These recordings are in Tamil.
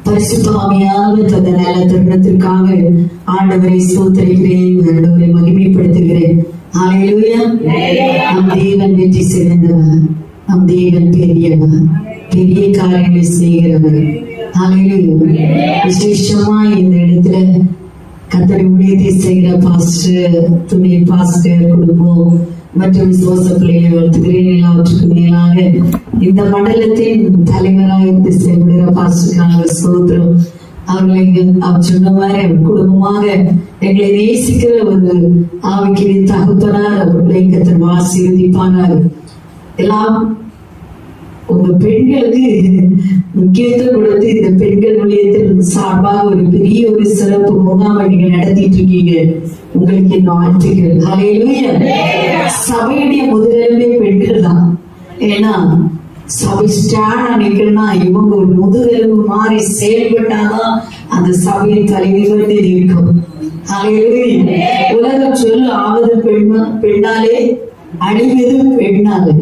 பரிசுத்தமையான நல்ல தருணத்திற்காக ஆண்டவரை ஸ்தோத்திரிக்கிறேன், ஆண்டவரை மகிமைப்படுத்துகிறேன். ஹல்லேலூயா. நம் தேவன் வெற்றி சிறந்தவர், நம் தேவன் பெரியவர், பெரிய காரியங்களை செய்கிறவர். ஹல்லேலூயா. விசேஷமா இந்த இடத்துல கர்த்தருடைய ஊழியத்தை செய்கிற பாஸ்டர், துணை பாஸ்டர் குடும்பம் மற்றும் விசுவாச பிள்ளைகளை வளர்த்துகிறேன். எல்லாவற்றுக்கும் மேலாக இந்த மண்டலத்தின் தலைவராக இருந்து செயல்படுகிற பாஸ்டருக்காக ஸ்தோத்திரம். அவர்களை அவர் சொன்ன மாதிரி அவர் குடும்பமாக எங்களை நேசிக்கிற ஒரு ஆவிக்குரிய தகப்பனார். அவர்களை கர்த்தர் ஆசீர்வதிப்பானார். எல்லாம் உங்க பெண்களுக்கு முக்கியத்துவம் கொடுத்து இந்த பெண்கள் ஊழியத்தின் சார்பாக ஒரு பெரிய ஒரு சிறப்பு முகாமை நீங்க நடத்திட்டு இருக்கீங்க. உங்களுக்கு என் வாழ்த்துக்கள். ஹல்லேலூயா. சபையுடைய முதலிலே பெண்கள் தான். ஏன்னா சபை ஸ்டாண்ட் நிக்கணும்னா இவங்க ஒரு முதுகெலும்பு மாறி செயல்பட்டாதான் அந்த சபையின் தலைவர் இருக்கும். ஹல்லேலூயா. உலகம் சொல்லு ஆவது பெண்ணாலே அழிவது பெண்ணாலே.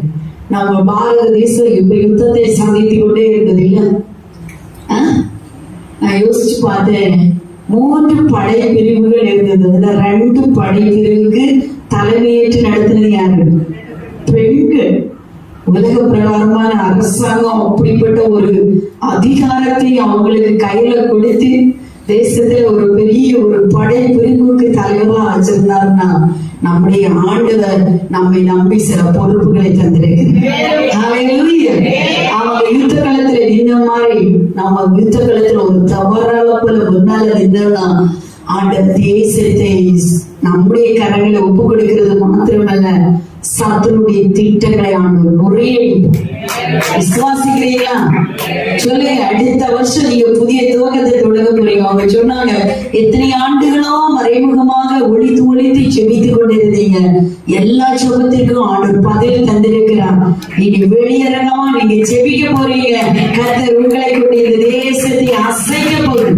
நம்ம பாரத தேசம் இப்ப யுத்தத்தை சந்தித்து கொண்டே இருக்குது இல்ல. நான் யோசிச்சு பார்த்தேன், 3 படை பிரிவுகள் இருந்தது. அதுல 2 படை பிரிவுக்கு தலைமையேற்று நடத்தினது யாரு? பெண்கள். உலக பிரகாரமான அரசாங்கம் அப்படிப்பட்ட ஒரு அதிகாரத்தை அவங்களுக்கு கையில கொடுத்து தேசத்துல ஒரு பெரிய ஒரு படை பிரிவுக்கு தலைவரா வச்சிருந்தாருன்னா நம்முடைய ஆண்டவர் நம்மை நம்பி சில பொறுப்புகளை தந்திருக்கிறார். அவங்க யுத்த களத்துல நின்ன மாதிரி நம்ம யுத்த களத்துல ஒரு தவறால போல முன்னால நின்றோம்னா ஆண்டவர் தேசத்தை நம்முடைய கரங்களை ஒப்பு கொடுக்கிறது மாத்திரமல்ல, சத்துருடைய திட்டங்களை ஆண்டவர் முறையடிப்பார். விசுவாசிக்கிறீங்களா? சொல்லுங்க. அடுத்த வருஷம் நீங்க புதிய துவக்கத்தை தொடங்க போறீங்க. அவங்க சொன்னாங்க, எத்தனை ஆண்டுகளோ மறைமுகமாக ஒழித்து ஒழித்து செபித்துக் கொண்டிருந்தீங்க, எல்லா ஜெபத்திற்கும் ஆண்டவர் பதில் தந்திருக்கிறார். நீங்க வெளியரங்கமா நீங்க செபிக்க போறீங்க. கர்த்தர் உங்களை கொண்டு இந்த தேசத்தை அசைக்க போகுது.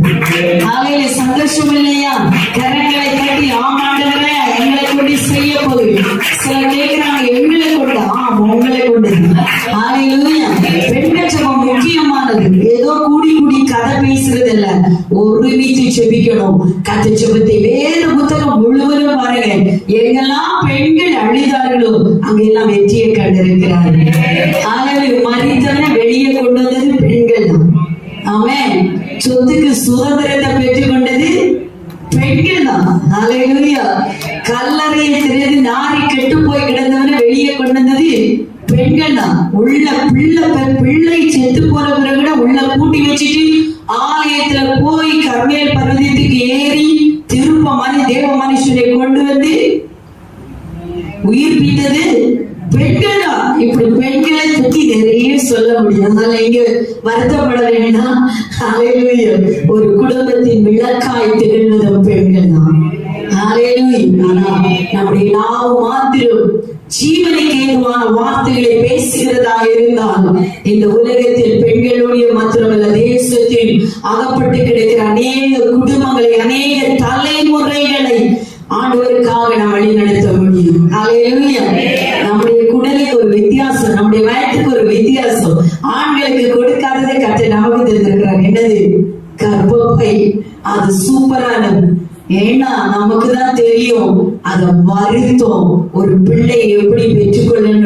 அவையில சந்தோஷம் இல்லையா? கரங்களை தட்டி ஆமாண்டவரே எங்களை கொண்டு செய்ய போகுது. சில கேட்கிறாங்க, எங்களை கொண்டு. உங்களை கொண்டு. பெண்கள் ஜெபம் முக்கியமானது. ஏதோ கூடி கூடி கதை பேசுறது இல்ல, ஒருமித்து செபிக்கணும். கர்த்தர் ஜெபத்தை வேத புத்தகம் முழுவதும் பாருங்க. எங்கெல்லாம் பெண்கள் அழிதார்களோ அங்கெல்லாம் வெற்றியை கண்டிருக்கிறார்கள். மனிதனை வெளியே கொண்டு வந்தது பெண்கள் தான். ஆமென். சொத்துக்கு சுதந்திரத்தை பெற்றுக் கொண்டது பெண்கள் தான். ஹல்லேலூயா. கல்லறையை திறந்து நாரி கெட்டு போய் கிடந்தவனை வெளியே கொண்டு வந்தது பெண்கள் தான். உள்ள பிள்ளை செத்து போற பிறகு உள்ள கூட்டி வச்சுட்டு ஆலயத்துல போய் கர்மேல் பர்வதத்துக்கு ஏறி திருப்ப தேவ மனுஷனை கொண்டு வந்து உயிர்ப்பித்தது பெண்கள் தான். இப்படி பெண்களை பற்றி நிறைய சொல்ல முடியும். அதனால இங்க வருத்தப்பட வேண்டாம். ஹல்லேலூயா. ஒரு குடும்பத்தின் விளக்காய் திகழ்வது பெண்கள் தான். ஹல்லேலூயா. ஆனா நம்முடைய நாவு மாத்திரம் ஜீவனுக்கு ஏதுவான வார்த்தைகளை பேசுகிறதாக இருந்தால் இந்த உலகத்தில் பெண்களுடைய மாத்திரமல்ல, தேசத்தில் அகப்பட்டு கிடக்கிற அநேக குடும்பங்களை, அநேக தலைமுறைகளை ஆண்டவருக்காக நாம் வழி நடத்த முடியும். ஹல்லேலூயா. நம்முடைய குடலுக்கு ஒரு வித்தியாசம், நம்முடைய வயத்துக்கு ஒரு வித்தியாசம். ஆண்களுக்கு கொடுக்காததை கர்த்தர் நமக்கு தெரிந்திருக்கிறார். என்னது? கர்ப்பப்பை. அது சூப்பரானது. ஏன்னா நமக்கு தான் தெரியும் அத வருத்தம். ஒரு பிள்ளை எப்படி பெற்றுக்கொள்ளும்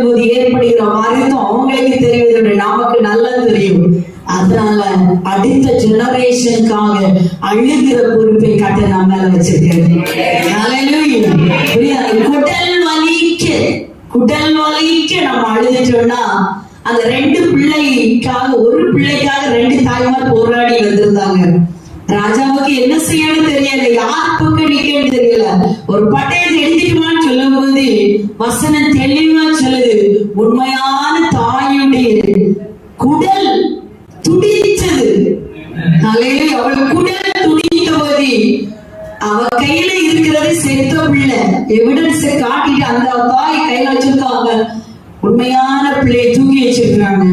போது ஏற்படுகிற வருத்தம் அவங்களுக்கு தெரிவதோட நமக்கு நல்லா தெரியும். அதனால அடுத்த ஜெனரேஷனுக்காக அழுகிற பொறுப்பை கட்ட நம்ம மேல வச்சிருக்கேன். குடல் வலிக்க நம்ம அழுதுட்டோம்னா அந்த 2 பிள்ளைக்காக, ஒரு பிள்ளைக்காக 2 தாய்மார் போராடி வந்திருந்தாங்க. ராஜாவுக்கு என்ன செய்யணும் தெரியல, யார் பக்கம் நிக்கணும் தெரியல. ஒரு பட்டயத்தை எழுதிட்டுமான்னு சொல்லும் போது வசனம் தெளிவா சொல்லுது, உண்மையான தாயுடைய குடல் துடித்தது. அவள் குடல் துடித்த போது அவ கையில இருக்கிறது செத்த பிள்ளை. எவிடன்ஸ் காட்டிட்டு அந்த தாய் கையில வச்சிருக்காங்க, உண்மையான பிள்ளையை தூக்கி வச்சிருக்காங்க.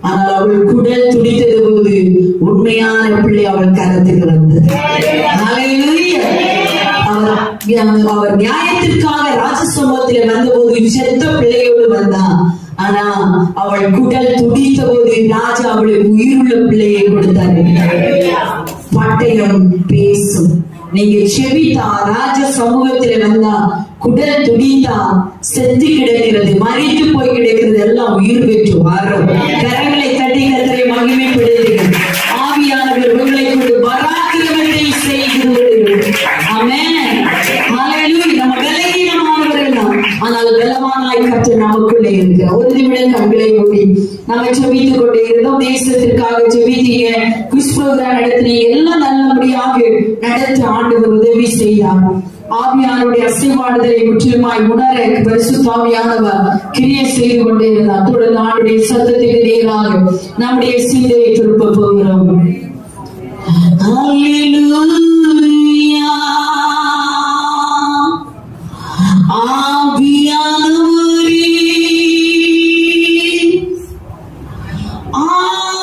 ஆனால் அவள் குடல் துடித்தது போது உண்மையான பிள்ளை அவள் கரத்துக்கு வந்தது. அவர் நியாயத்திற்காக ராஜசமூகத்தில் வந்த போது செத்த பிள்ளையோடு வந்தான். ஆனா அவள் குடல் துடித்த போது ராஜா அவளுக்கு உயிருள்ள பிள்ளையை கொடுத்தாரு. பட்டயம் பேசும். நீங்க செவித்தா, ராஜ சமூகத்துல வந்தா, குடல் துடித்தா, செத்து கிடக்கிறது, மறித்து போய் கிடக்கிறது எல்லாம் உயிர் பெற்று வரும். கரங்களை தட்டி கர்த்தரை மகிமைப்படுத்துங்கள். ஆவியானவர் உங்களை கொண்டு பராக்கிரமத்தை செய்கிறவர்கள். ஆமென். ஹல்லேலூயா. நம்ம பலவீனமானவர்கள் தான், ஆனால் பலவானாய் கர்த்தர் நமக்குள்ளே இருக்கிறார். ஒரு நிமிடம் கண்களை மூடி நம்ம ஜெபித்துக் கொண்டே இருந்தோம். தேசத்திற்காக ஜெபித்தீங்க, குவிஸ் ப்ரோக்ராம் நடத்தினீங்க, எல்லாம் நல்லபடியாக நடத்த ஆண்டவர் உதவி செய்தார். ஆவியானுடைய அசைவாடுதலை முற்றிலுமாய் உணர பரிசுத்த ஆவியானவர் கிரியை செய்து கொண்டே இருந்தார். தொடர்ந்து ஆண்டுடைய சத்தத்துக்கு நேராக நம்முடைய சிந்தையை திருப்ப போகிறோம். ஹல்லேலூயா. ஆவியானவரே,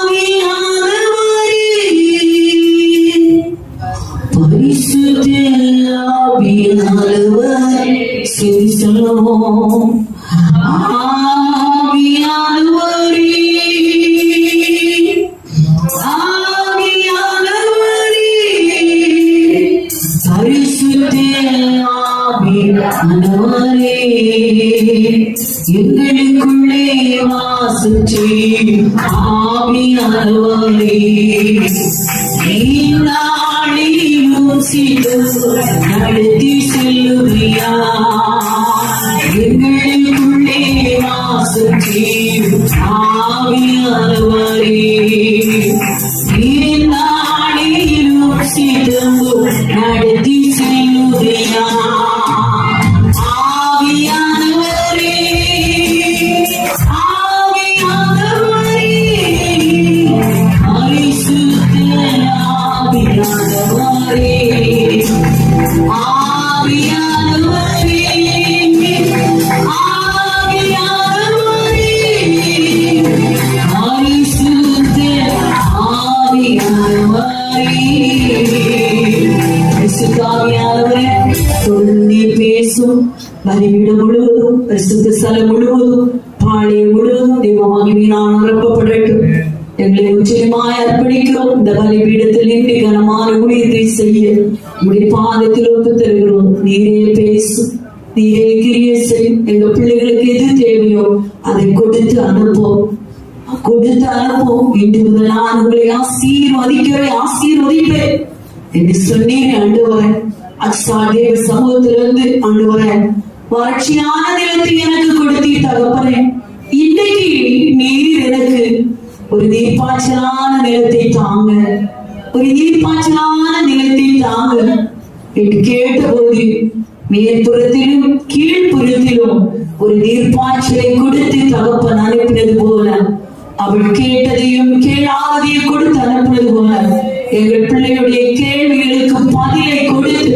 ஆவியானவரே, பரிசுத்த ஆவியானவர் செவி சொல்லுவோம். ஆவியானவரே, ஆவியானவரே, பரிசுத்த ஆவியானவரே, எங்களுக்குள்ளே வாசம் செய்யும் ஆவியானவரே, நடத்தி செல்லுமையா, எங்களுக்குள்ளே வாசம் செய்யும் ஆவியானவரே, நாளிலும் சிதம்பு நடத்தி செல்லுமையா, ஆவியானவரே, ஆவியானவரே, பரிசுத்த ஆவியானவரே, ஆவியானவரே, ஆவியானவரே, பரிசுத்த ஆவியானவரே, பரிசுத்த ஆவியானவரே, தொடர்ந்து பேசும். பலிபீடம் முழுவதும், பரிசுத்த ஸ்தலம் முழுவதும், பாளையம் முழுவதும் தெய்வ மகிமையினால் நிரப்பப்படட்டும். எங்களை உச்சிதமாய் அர்ப்பணிக்கிறோம். இந்த பலிபீடத்தில் நின்று கனமான ஊழியத்தை செய்ய உடைய பாதத்தில் ஒப்பு தருகிறோம். நீரே பேசும், நீரே கிரியை செய்யும். எங்க பிள்ளைகளுக்கு எது தேவையோ அதை கொடுத்து அனுப்போம், கொடுத்து அனுப்போம். இன்று முதல் நான் உங்களை ஆசீர்வதிப்பேன் என்று சொன்னீங்க. ஆண்டவரே, அக்ஸா தேவ சமூகத்திலிருந்து ஆண்டவரே, வறட்சியான நிலத்தை எனக்கு கொடுத்தீர் தகப்பனே. இன்றைக்கு நீர் எனக்கு ஒரு நீர்ப்பாய்ச்சலான நிலத்தை தாங்க, ஒரு நீர்ப்பாய்ச்சலான நிலத்தை தாங்க என்று கேட்டபோது மேற்புறத்திலும் கீழ்ப்புறத்திலும் ஒரு நீர்ப்பாய்ச்சலை கொடுத்து தகப்பன் அனுப்பினது போல, அவள் கேட்டதையும் கேளாததையும் கொடுத்து அனுப்பினது போல, எங்கள் பிள்ளைகளுடைய கேள்விகளுக்கு பதிலை கொடுத்து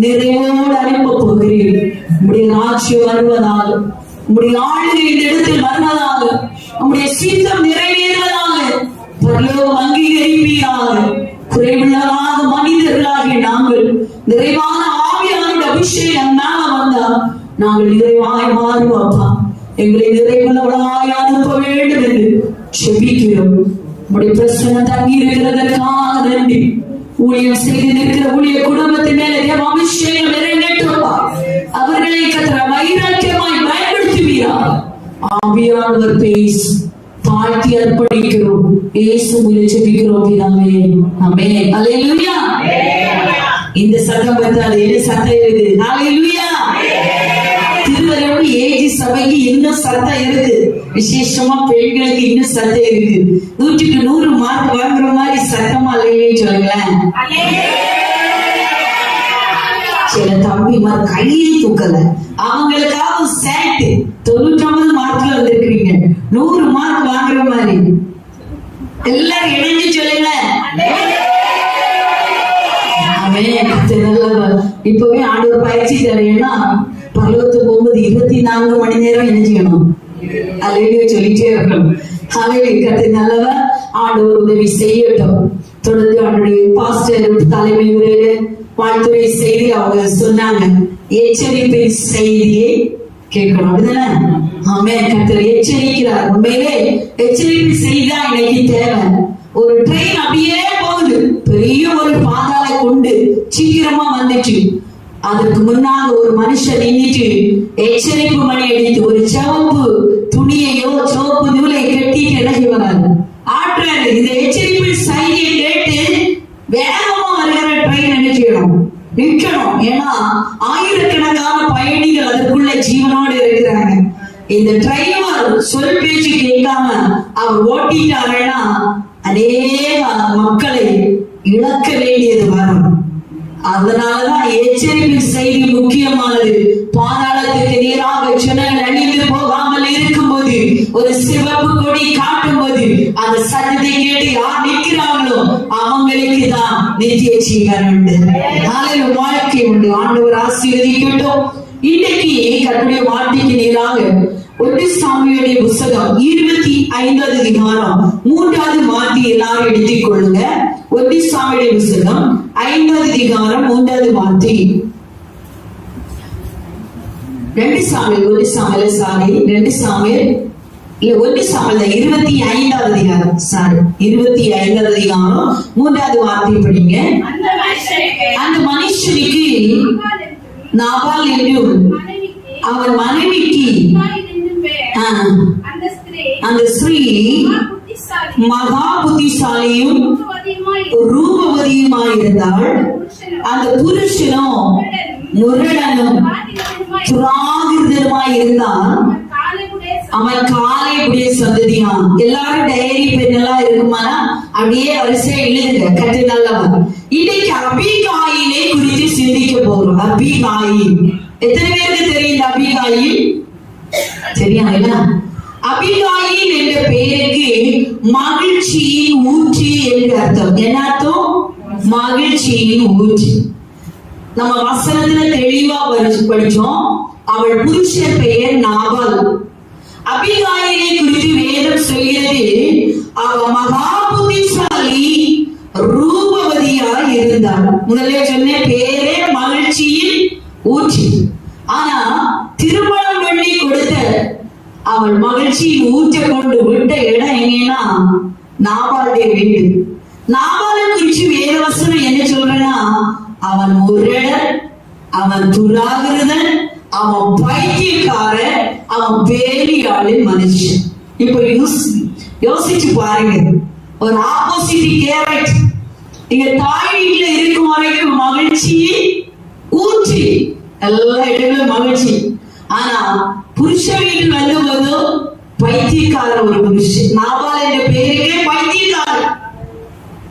நிறைவோடு அனுப்ப போகிறேன். உம்முடைய ராஜ்யம் வருவதாக, உம்முடைய ஆளுகை இந்த இடத்தில் வருவதாக, உம்முடைய சித்தம் நிறைவேறுவதாக, பரலோகம் அங்கீகரிப்பீராக. குறைவுள்ளதாக மனிதர்களாகிய நாங்கள் நிறைவான ஆவியானவருடைய அபிஷேகம் மேல வந்தா நாங்கள் நிறைவாய் மாறுவோப்பா. எங்களை நிறைவுள்ளவளாய் அனுப்ப வேண்டும் என்று செபிக்கிறோம். உம்முடைய பிரசன்னம் தங்கி இருக்கிறதற்காக நன்றி. ஊழியம் செய்து நிற்கிற ஊழிய குடும்பத்தின் மேல தேவ அபிஷேகம் நிறைவேற்றுவா. அவர்களை கர்த்தர் வைராக்கியமாய் பயன்படுத்துவீராக. ஆவியானவர் பேசு. தாழ்த்தி அர்ப்பணிக்கிறோம். இயேசுவிலே ஜெபிக்கிறோம் பிதாவே. ஆமென். அல்லேலூயா. இந்த சத்தம் பத்தாது, என்ன சத்தம் இருக்கு? அல்லேலூயா. திருவரையோடு ஏஜி சபைக்கு இன்னும் சத்தம் இருக்கு. விசேஷமா பெண்களுக்கு இன்னும் சத்தம் இருக்கு. 100க்கு 100 மார்க் வாங்குற மாதிரி சத்தமா இல்லையே சொல்லுங்களேன். சில தம்பிமார் கையை தூக்கல, அவங்களுக்காக சேட்டு 99 மார்க்ல வந்திருக்கீங்க. 100 மார்க் வாங்குற மாதிரி எல்லாரும் இணைஞ்சு சொல்லுங்க. இப்பவே ஆண்டவர் பயிற்சி தரேன்னா பரலோகத்துக்கு போகும்போது 24 மணி நேரம் என்ன செய்யணும்? அல்லேலூயா சொல்லிட்டே இருக்கணும். அல்லேலூயா. கர்த்தர் நல்லவர். ஆண்டவர் உதவி செய்யட்டும். தொடர்ந்து அவருடைய பாஸ்டர் தலைமை உரையில வாழ்த்துறை செய்தி அவங்க சொன்னாங்க. எச்சரிப்பின் செய்தியை கேட்கணும். அப்படிதானே? ஆமென். கர்த்தர் எச்சரிக்கிறார். உண்மையிலே எச்சரிப்பு செய்தா இன்னைக்கு தேவை. ஒரு ட்ரெயின் அப்படியே போகுது, பெரிய ஒரு பாதாளை கொண்டு சீக்கிரமா வந்துச்சு. அதற்கு முன்னாக ஒரு மனுஷன் நின்றுட்டு எச்சரிப்பு மணி அடித்து ஒரு சிவப்பு துணியையோ சிவப்பு நூலை கட்டிட்டு என்ன செய்வாரு, ஆற்றாரு. இந்த எச்சரிப்பு செய்தியை கேட்டு வேகமா வருகிற ட்ரெயின் என்ன செய்யணும், நிற்கணும். ஏன்னா ஆயிரக்கணக்கான பயணிகள் அதற்குள்ள ஜீவனோடு இருக்கிறாங்க. இந்த டிரைவர் சொல் பேச்சு கேட்காம அவர் ஓட்டிட்டாருன்னா அநேக மக்களை இழக்க வேண்டியது வரும். அதனாலதான் எச்சரிப்பு செய்தி முக்கியமானது. பாதாளத்துக்கு நேராக ஜனங்கள் அணிந்து போகாமல் இருக்கும்போது ஒரு சிவப்பு கொடி காட்டும் போது அந்த சத்தத்தை கேட்டு யார் நிற்கிறாங்களோ அவங்களுக்கு தான் நித்திய ஜீவன் உண்டு, வாழ்க்கை உண்டு. ஆண்டவர் ஆசீர்வதிக்கட்டும். இன்னைக்கு கர்த்தருடைய வார்த்தைக்கு நேராக 1 சாமுவேலின் புத்தகம் 25வது அதிகாரம் 3வது வார்த்தை எல்லாரும் எடுத்துக் கொள்ளுங்க. 1 சாமுவேலின் புத்தகம் 5வது அதிகாரம் 3வது வார்த்தை. 1 சாமுவேல் 25வது அதிகாரம் 25வது அதிகாரம் 3வது வார்த்தை படிங்க. அந்த மனுஷனுக்கு நாபால் என்றும் அவன் மனைவிக்கு அந்த ஸ்ரீ மகா புத்திசாலியும் ரூபவதியுமாயிருந்தாள். அந்த புருஷனும் முரடனும் துராகிருதமாயிருந்தான். அவன் காலையுடைய சந்ததியான். எல்லாரும் டைரி பென் எல்லாம் இருக்குமானா அப்படியே வரிசையா எழுதுங்க. கற்று நல்லவன். இன்னைக்கு அபிகாயிலை குறித்து சிந்திக்க போறோம். அபிகாயில் எத்தனை பேருக்கு தெரியும்? அபிகாயில் தெரியாதுல்ல? அபிகாயில் என்ற பெயருக்கு மகிழ்ச்சியின் ஊற்று என்று அர்த்தம். என்ன அர்த்தம்? மகிழ்ச்சியின் ஊற்று. நம்ம வசனத்துல தெளிவா படிச்சோம். அவள் புருஷன் பெயர் நாபால். அபிகாயிலை குறித்து வேதம் சொல்கிறது, அவ மகா புத்திசாலி ரூபவதியா இருந்தாள். முதல்ல சொன்ன பேரே மகிழ்ச்சியின் ஊற்று. ஆனா திருமணம் பண்ணி கொடுத்த அவள் மகிழ்ச்சியின் ஊற்ற கொண்டு விட்ட இடம் எங்கன்னா நாபாலுடைய வீடு. நாபாலை குறிச்சு வேத வசனம் என்ன சொல்றேன்னா, அவன் முரடன், அவன் துராகிருதன், அவன் பைத்தியக்காரன், அவன் பேலியாளின் மனுஷன். இப்ப யோசிச்சு பாருங்க. ஒரு ஆப்போசிட் கேரக்ட். நீங்க தாய் வீட்டுல இருக்கும் வரைக்கும் மகிழ்ச்சி ஊற்றி எல்லா இடங்களும் மகிழ்ச்சி. ஆனா புருஷ வீட்டில் வந்த போது பைத்தியக்கார ஒரு புருஷன். நாபால் என்ற பெயருக்கே பைத்தியக்காரன்.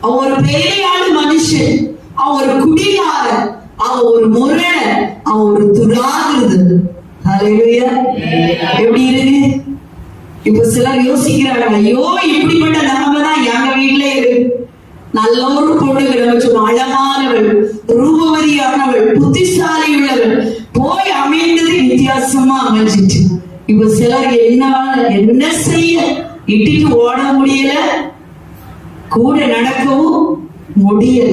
அவன் ஒரு பேலியாளு மனுஷன், அவன் ஒரு குடிகாரன், அவன் ஒரு முரணன், அவன் ஒரு துராகிருதன். ஹல்லேலூயா. எப்படி இருக்கு? இப்ப சிலர் யோசிக்கிறாங்க, ஐயோ இப்படிப்பட்ட நிலைமை தான் எங்க வீட்டுல இருக்கு. நல்ல ஒரு பொண்ணு சொல்லுவோம், அழகானவள், ரூபவதியானவள், புத்திசாலி உள்ளவள், போய் அமைந்தது வித்தியாசமா அமைஞ்சிட்டு. இப்ப சிலர் என்ன செய்ய, இட்டிட்டு ஓட முடியல, கூட நடக்கவும் முடியல.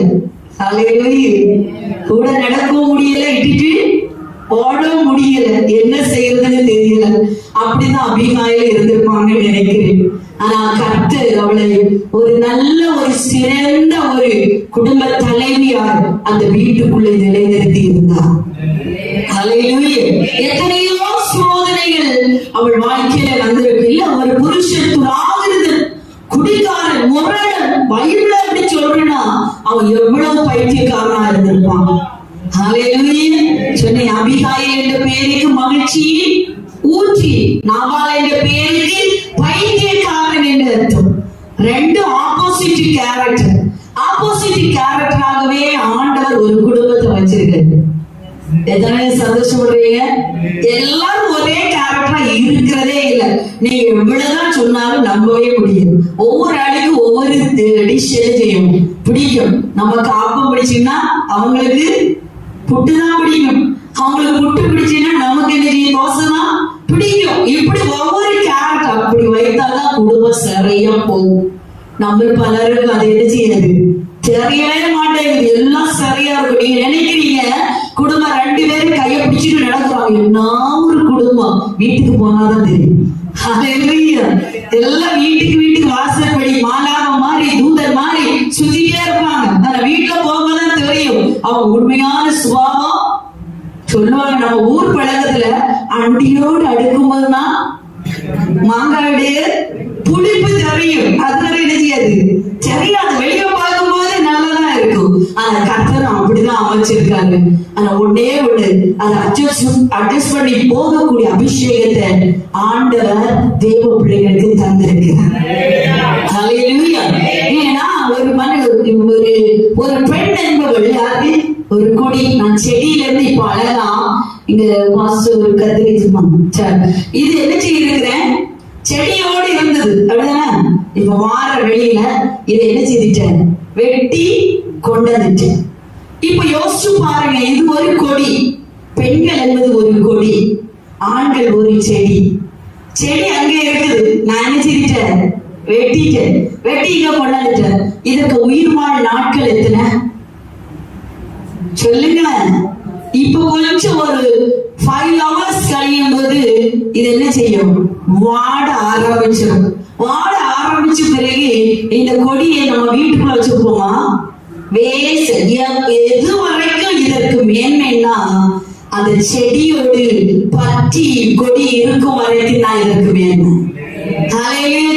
கூட நடக்கவும் முடியல, இட்டிட்டு ஓடவும் முடியல, என்ன செய்யறதுன்னு தெரியல. அப்படிதான் அபிகாயில் இருந்திருப்பாங்கன்னு நினைக்கிறேன். ஆனா கர்த்தர் அவளை ஒரு நல்ல ஒரு சிறந்த ஒரு குடும்ப தலைவியார் அந்த வீட்டுக்குள்ளே நிலைநிறுத்தி இருந்தார். எத்தனையோ சோதனைகள் அவள் வாழ்க்கையில வந்திருக்கு. இல்ல, ஒரு புருஷன் துராகிருதன், குடிகாரன், முரடன், பைபிள்ல அப்படி சொல்றேன்னா அவன் எவ்வளவு பைத்தியக்காரனா இருந்திருப்பான். சொன்ன அபிகாயில் என்ற பெயருக்கு மகிழ்ச்சி ஊற்றி, நாபால் என்ற பெயருக்கு பைத்தியக்காரன் என்று அர்த்தம். ரெண்டு ஆப்போசிட் கேரக்டர். ஆப்போசிட் கேரக்டராகவே ஆண்டவர் ஒரு குடும்பத்தை வச்சிருக்காரு. எத்தனை சந்தோஷப்படுறீங்க? எல்லாரும் ஒரே கேரக்டரா இருக்கிறதே இல்லை. நீங்க எவ்வளவுதான் சொன்னாலும் நம்பவே முடியும். ஒவ்வொரு ஆளுக்கு ஒவ்வொரு டிஷ் செய்யும் பிடிக்கும். நமக்கு ஆப்பம் பிடிச்சுன்னா அவங்களுக்கு புட்டுதான் பிடிக்கும். அவங்களுக்கு புட்டு பிடிச்சுன்னா நமக்கு என்ன செய்யும்? தோசை தான் பிடிக்கும். இப்படி ஒவ்வொரு கேரக்டர் அப்படி வைத்தாதான் குடும்பம் சரியா போகும். நம்ம பலருக்கு அதை என்ன செய்யாது, தெரியவே மாட்டேங்குது. எல்லாம் சரியா இருக்கும். நீங்க நினைக்கிறீங்க குடும்பம் ரெண்டு பேரும் கையை பிடிச்சிட்டு நடக்கிறாங்க. என்ன ஒரு குடும்பம் குடும்பம் வீட்டுக்கு போனாதான் தெரியும். எல்லாம் வீட்டுக்கு வாசப்படி மாலாவ மாதிரி தூதர் மாதிரி சுத்திட்டே இருப்பாங்க. ஆனா வீட்டுல போகும்போதுதான் தெரியும் அவங்க உண்மையான சுபாவம். சொல்லுவாங்க நம்ம ஊர் பழக்கத்துல அண்டியோடு அடுக்கும் போதுதான் மாங்காயுடைய புளிப்பு தெரியும். அதனால என்ன செய்யாது தெரியாது. வெளியே பார்க்கும் போது நல்லதான் இருக்கும். ஆனா கர்த்தர் அப்படிதான் அமைச்சிருக்காரு. ஆனா ஒன்னே ஒண்ணு அதை அட்ஜஸ்ட் பண்ணி போகக்கூடிய அபிஷேகத்தை ஆண்டவர் தேவ பிள்ளைகளுக்கு தந்திருக்கிறார். ஏன்னா ஒரு பெண் என்பவள் யாரு? ஒரு கொடி. நான் செடியில இருந்து இப்ப அழகா இங்க மாசு ஒரு கத்திரி இது என்ன செய்திருக்கிறேன், செடியோடு இருந்தது அப்படிதானே. இப்ப வார வெளியில இதை என்ன செய்துட்டேன், வெட்டி கொண்டு வந்துட்டேன். இப்ப யோசிச்சு பாருங்க, இது ஒரு கொடி. பெண்கள் என்பது ஒரு கொடி, ஆண்கள் ஒரு செடி. செடி அங்கே இருக்குது, நான் என்ன செய்துட்டேன், வெட்டிட்டேன். வெட்டி இங்க கொண்டு வந்துட்டேன். இதற்கு உயிர் வாழ் நாட்கள் எத்தனை சொல்லுங்க. இப்ப கொஞ்சம் ஒரு 5 hours கழியும் போது இது என்ன செய்யும், வாட ஆரம்பிச்சிடும். வாட ஆரம்பிச்ச பிறகு இந்த கொடியை நம்ம வீட்டுக்குள்ள வச்சிருப்போமா, எது வரைக்கும் இதற்கு மேன்மைன்னா அந்த செடியோடு பற்றி கொடி இருக்கும் வரைக்கும் தான் இதற்கு மேன்மை.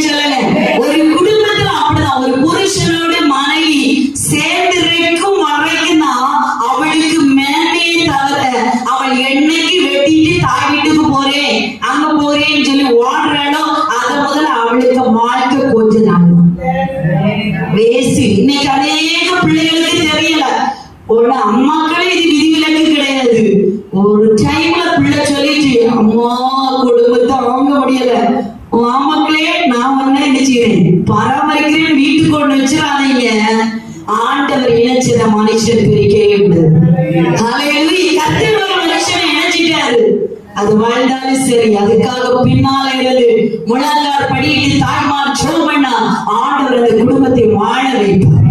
சொல்லல, ஒரு குடும்பத்துல அப்படிதான். ஒரு புருஷனோட மனைவி சேர்ந்து இருக்கும் வரைக்கும் தான் அவளுக்கு மேன்மையை தவிர, அவள் என்னைக்கு வெட்டிட்டு தாய் வீட்டுக்கு போறேன் அங்க போறேன்னு சொல்லி ஓடுறாளோ அத முதல்ல அவளுக்கு வாழ்க்கை கொஞ்சம் நாள் வேஸ்ட். இன்னைக்கு அநேக பிள்ளைகளுக்கு தெரியல. ஒரு அம்மாக்களே இது விதிவிலக்கு கிடையாது. ஒரு டைம்ல பிள்ளை சொல்லிட்டு அம்மா குடும்பத்தை வாங்க முடியல, மாமக்களே நான் ஒண்ணு என்ன செய்யறேன், பராமரிக்கிறேன், வீட்டுக்கு கொண்டு வச்சிடாதீங்க. ஆண்டவர் இணைச்சத மனுஷன் பிரிக்கவே கூடாது. கர்த்தர் ஒரு மனுஷனை இணைச்சிட்டாரு, அது வாழ்ந்தாலும் சரி. அதுக்காக பின்னால இருந்து முழங்கார் படியிட்டு தாய்மார் ஜெபம் பண்ணா ஆண்டவர் அந்த குடும்பத்தை வாழ வைப்பார்.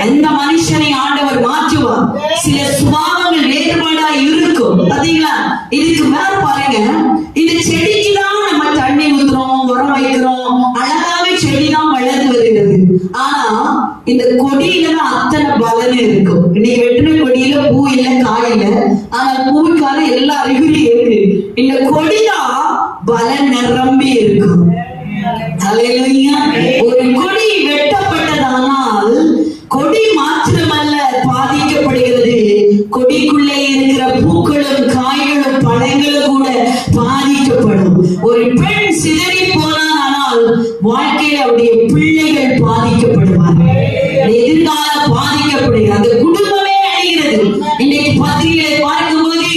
அந்த மனுஷனை ஆண்டவர் மாற்றுவார். சில சுபாவங்கள் வேறுபாடா இருக்கும் பாத்தீங்களா. இதுக்கு மேல பாருங்க, இந்த செடிக்கு தான் நம்ம தண்ணி ஊத்துறோம், உரம் வைக்கிறோம், அழகாவே செடிதான் வளர்ந்து வருகிறது. ஆனா இந்த கொடியில தான் அத்தனை பலன் இருக்கும். இன்னைக்கு வெட்டின கொடியில பூ இல்ல, காய் இல்ல, ஆனா பூவுக்கான எல்லா அறிகுறியும் இருக்கு. இந்த கொடிதான் பலன் நிரம்பி இருக்கும். ஒரு கொடி வெட்டப்பட்டதானால் கொடி மாத்திரமல்ல பாதிக்கப்படுகிறது, கொடிக்குள்ளே இருக்கிற பூக்களும் காய்களும் பழங்களும் கூட பாதிக்கப்படும். ஒரு பெண் சிதறி போனால் வாழ்க்கையில் அவருடைய பிள்ளைகள் பாதிக்கப்படுவார்கள், எதிர்காலம் பாதிக்கப்படுகிறது, அந்த குடும்பமே அழிகிறது. இன்னைக்கு பத்திரிகையை பார்க்கும்போது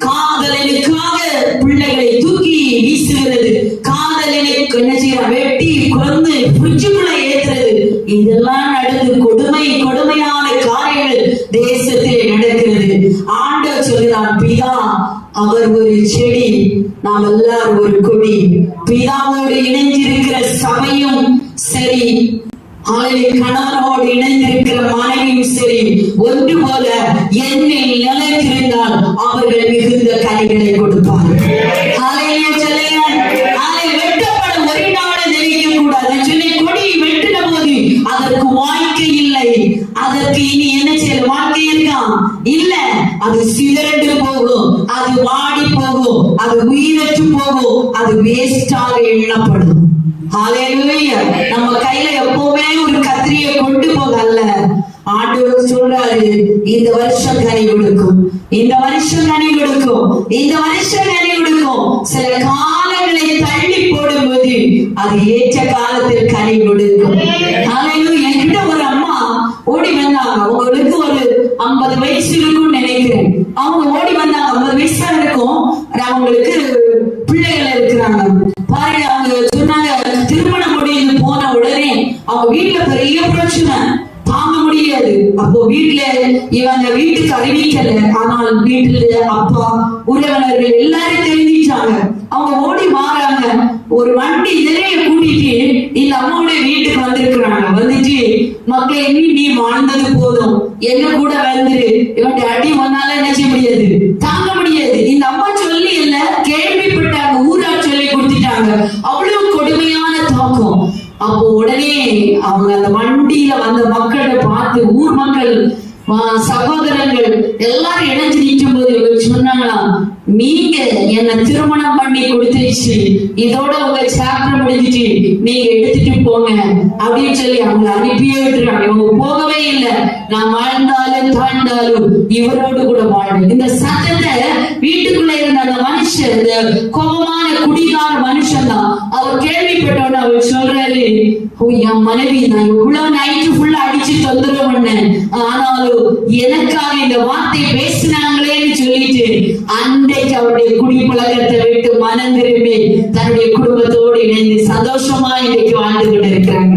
காதலனுக்காக பிள்ளைகளை தூக்கி வீசுகிறது, காதலனுக்கு என்ன செய்ய வெட்டி கொண்டு புரிச்சுக்குள்ள ஏற்றுறது, இதெல்லாம் நடந்து கொடுமையான காரியங்கள் தேசத்தில் நடக்கிறது. ஆண்டவர் சொல்கிறார், பிதா அவர் ஒரு செடி, நாம் எல்லாரும் ஒரு கொடி. பிதாவோடு இணைஞ்சிருக்கிற சபையும் சரி, கணவனோடு இணைந்திருக்கிற மனைவியும் சரி, ஒன்று போல என்னை நிலைத்திருந்தால் அவர்கள் மிகுந்த கனிகளை கொடுப்பார்கள். வெட்டப்பட ஒரு நாடு நினைக்க கூடாது. கொடி வெட்டின போது அதற்கு வாழ்க்கை இல்லை, அதற்கு இனி என்ன செய்ய வாழ்க்கை இருக்கான் இல்ல, அது சிதறண்டு போகும், அது வாடி போகும், அது உயிரற்று போகும், அது வேஸ்டாக எண்ணப்படும். நம்ம கையில எப்பவுமே ஒரு கத்திரியை கொண்டு போகல. ஆண்டவர் சொல்றாரு, இந்த வருஷம் கனி கொடுக்கும், இந்த வருஷம் கனி கொடுக்கும், இந்த வருஷம் கனி கொடுக்கும். சில காலங்களை தள்ளி போடும்போது அது ஏற்ற காலத்தில் கனி கொடுக்கும். என்கிட்ட ஒரு அம்மா ஓடி வந்தாங்க. அவங்களுக்கு ஒரு 50 வயசு இருக்கும்னு நினைக்கிறேன். அவங்க ஓடி வந்தாங்க, 50 வயசா இருக்கும். அவங்களுக்கு பிள்ளைகள் இருக்கிறாங்க. பாருங்க, அவங்க சொன்னாங்க, திருமணம் முடிந்து போன உடனே அவங்க வீட்டுல பெரிய பிரச்சனை, தாங்க முடியாது. அப்போ இவங்க வீட்டுக்கு அறிவிக்கல, ஆனால் வீட்டுல அப்பா உறவினர்கள் எல்லாரும் தெரிஞ்சிட்டாங்க. அவங்க ஓடி மாறாங்க, ஒரு வண்டி நிறைய கூட்டிட்டு இந்த அம்மாவுடைய வீட்டுக்கு வந்திருக்கிறாங்க. வந்துட்டு, மக்களே நீ வாழ்ந்தது போதும், என்ன கூட வந்துரு, இவன் அடி வந்தாலும் என்ன செய்ய முடியாது, தாங்க முடியாது. இந்த அம்மா சொல்லி இல்ல, கேள்விப்பட்டாங்க. அவ்வளவு கொடுமையான தாக்கம். அப்போ உடனே அவங்க அந்த வண்டியில வந்த மக்களை பார்த்து ஊர் மக்கள் சகோதரர்கள் எல்லாரும் இணைஞ்சு நிற்கும் போது சொன்னாங்களா, நீங்க என்ன திருமணம் பண்ணி கொடுத்துருச்சு, இதோட உங்க சாப்டர் முடிஞ்சிட்டு நீங்க எடுத்துட்டு போங்க அப்படின்னு சொல்லி அவங்க அனுப்பியே விட்டுருக்காங்க. இவங்க போகவே இல்லை. நான் வாழ்ந்தாலும் தாழ்ந்தாலும் இவரோடு கூட வாழ்வேன். இந்த சத்தத்தை வீட்டுக்குள்ள இருந்த அந்த மனுஷன், இந்த கோபமான குடிகார மனுஷன் தான், அவர் கேள்விப்பட்டோன்னு அவர் சொல்றாரு, என் மனைவி நான் இவ்வளவு நைட்டு ஃபுல்லா அடிச்சு தொந்தரவு பண்ணேன், ஆனாலும் எனக்காக இந்த வார்த்தை பேசினாங்களேன்னு சொல்லிட்டு அன்றைக்கு அவருடைய குடிப்பழக்கத்தை விட்டு மனம் திரும்பி தன்னுடைய குடும்பத்தோடு இணைந்து சந்தோஷமா இன்றைக்கு வாழ்ந்து கொண்டிருக்கிறாங்க.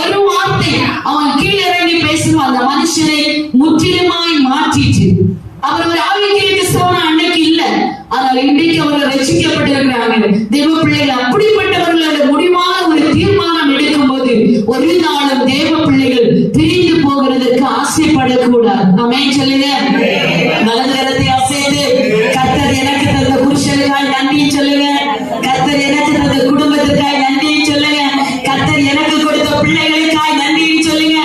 ஒரு வார்த்தை அவன் கீழே இறங்கி பேசுவான், அந்த மனுஷனை முற்றிலுமாய் மாற்றிட்டு. அவர் ஒரு ஆவிக்குரிய கிறிஸ்தவனா அன்னைக்கு இல்ல, ஆனால் இன்றைக்கு அவர்கள் ரட்சிக்கப்பட்டிருக்கிறாங்க. தேவ பிள்ளைகள் அப்படிப்பட்டவர்களோட முடிவான ஒரு தீர்மானம் எடுக்கும் போது ஒரு நாளும் தேவ பிள்ளைகள் பிரிந்து போகிறதுக்கு ஆசைப்படக்கூடாது. ஆமென் சொல்லுங்க. வலது கரத்தை அசைத்து கர்த்தர் எனக்கு தந்த புருஷனுக்காய் நன்றி சொல்லுங்க. கர்த்தர் எனக்கு தந்த குடும்பத்திற்காய் நன்றி சொல்லுங்க. கர்த்தர் எனக்கு கொடுத்த பிள்ளைகளுக்காய் நன்றி சொல்லுங்க.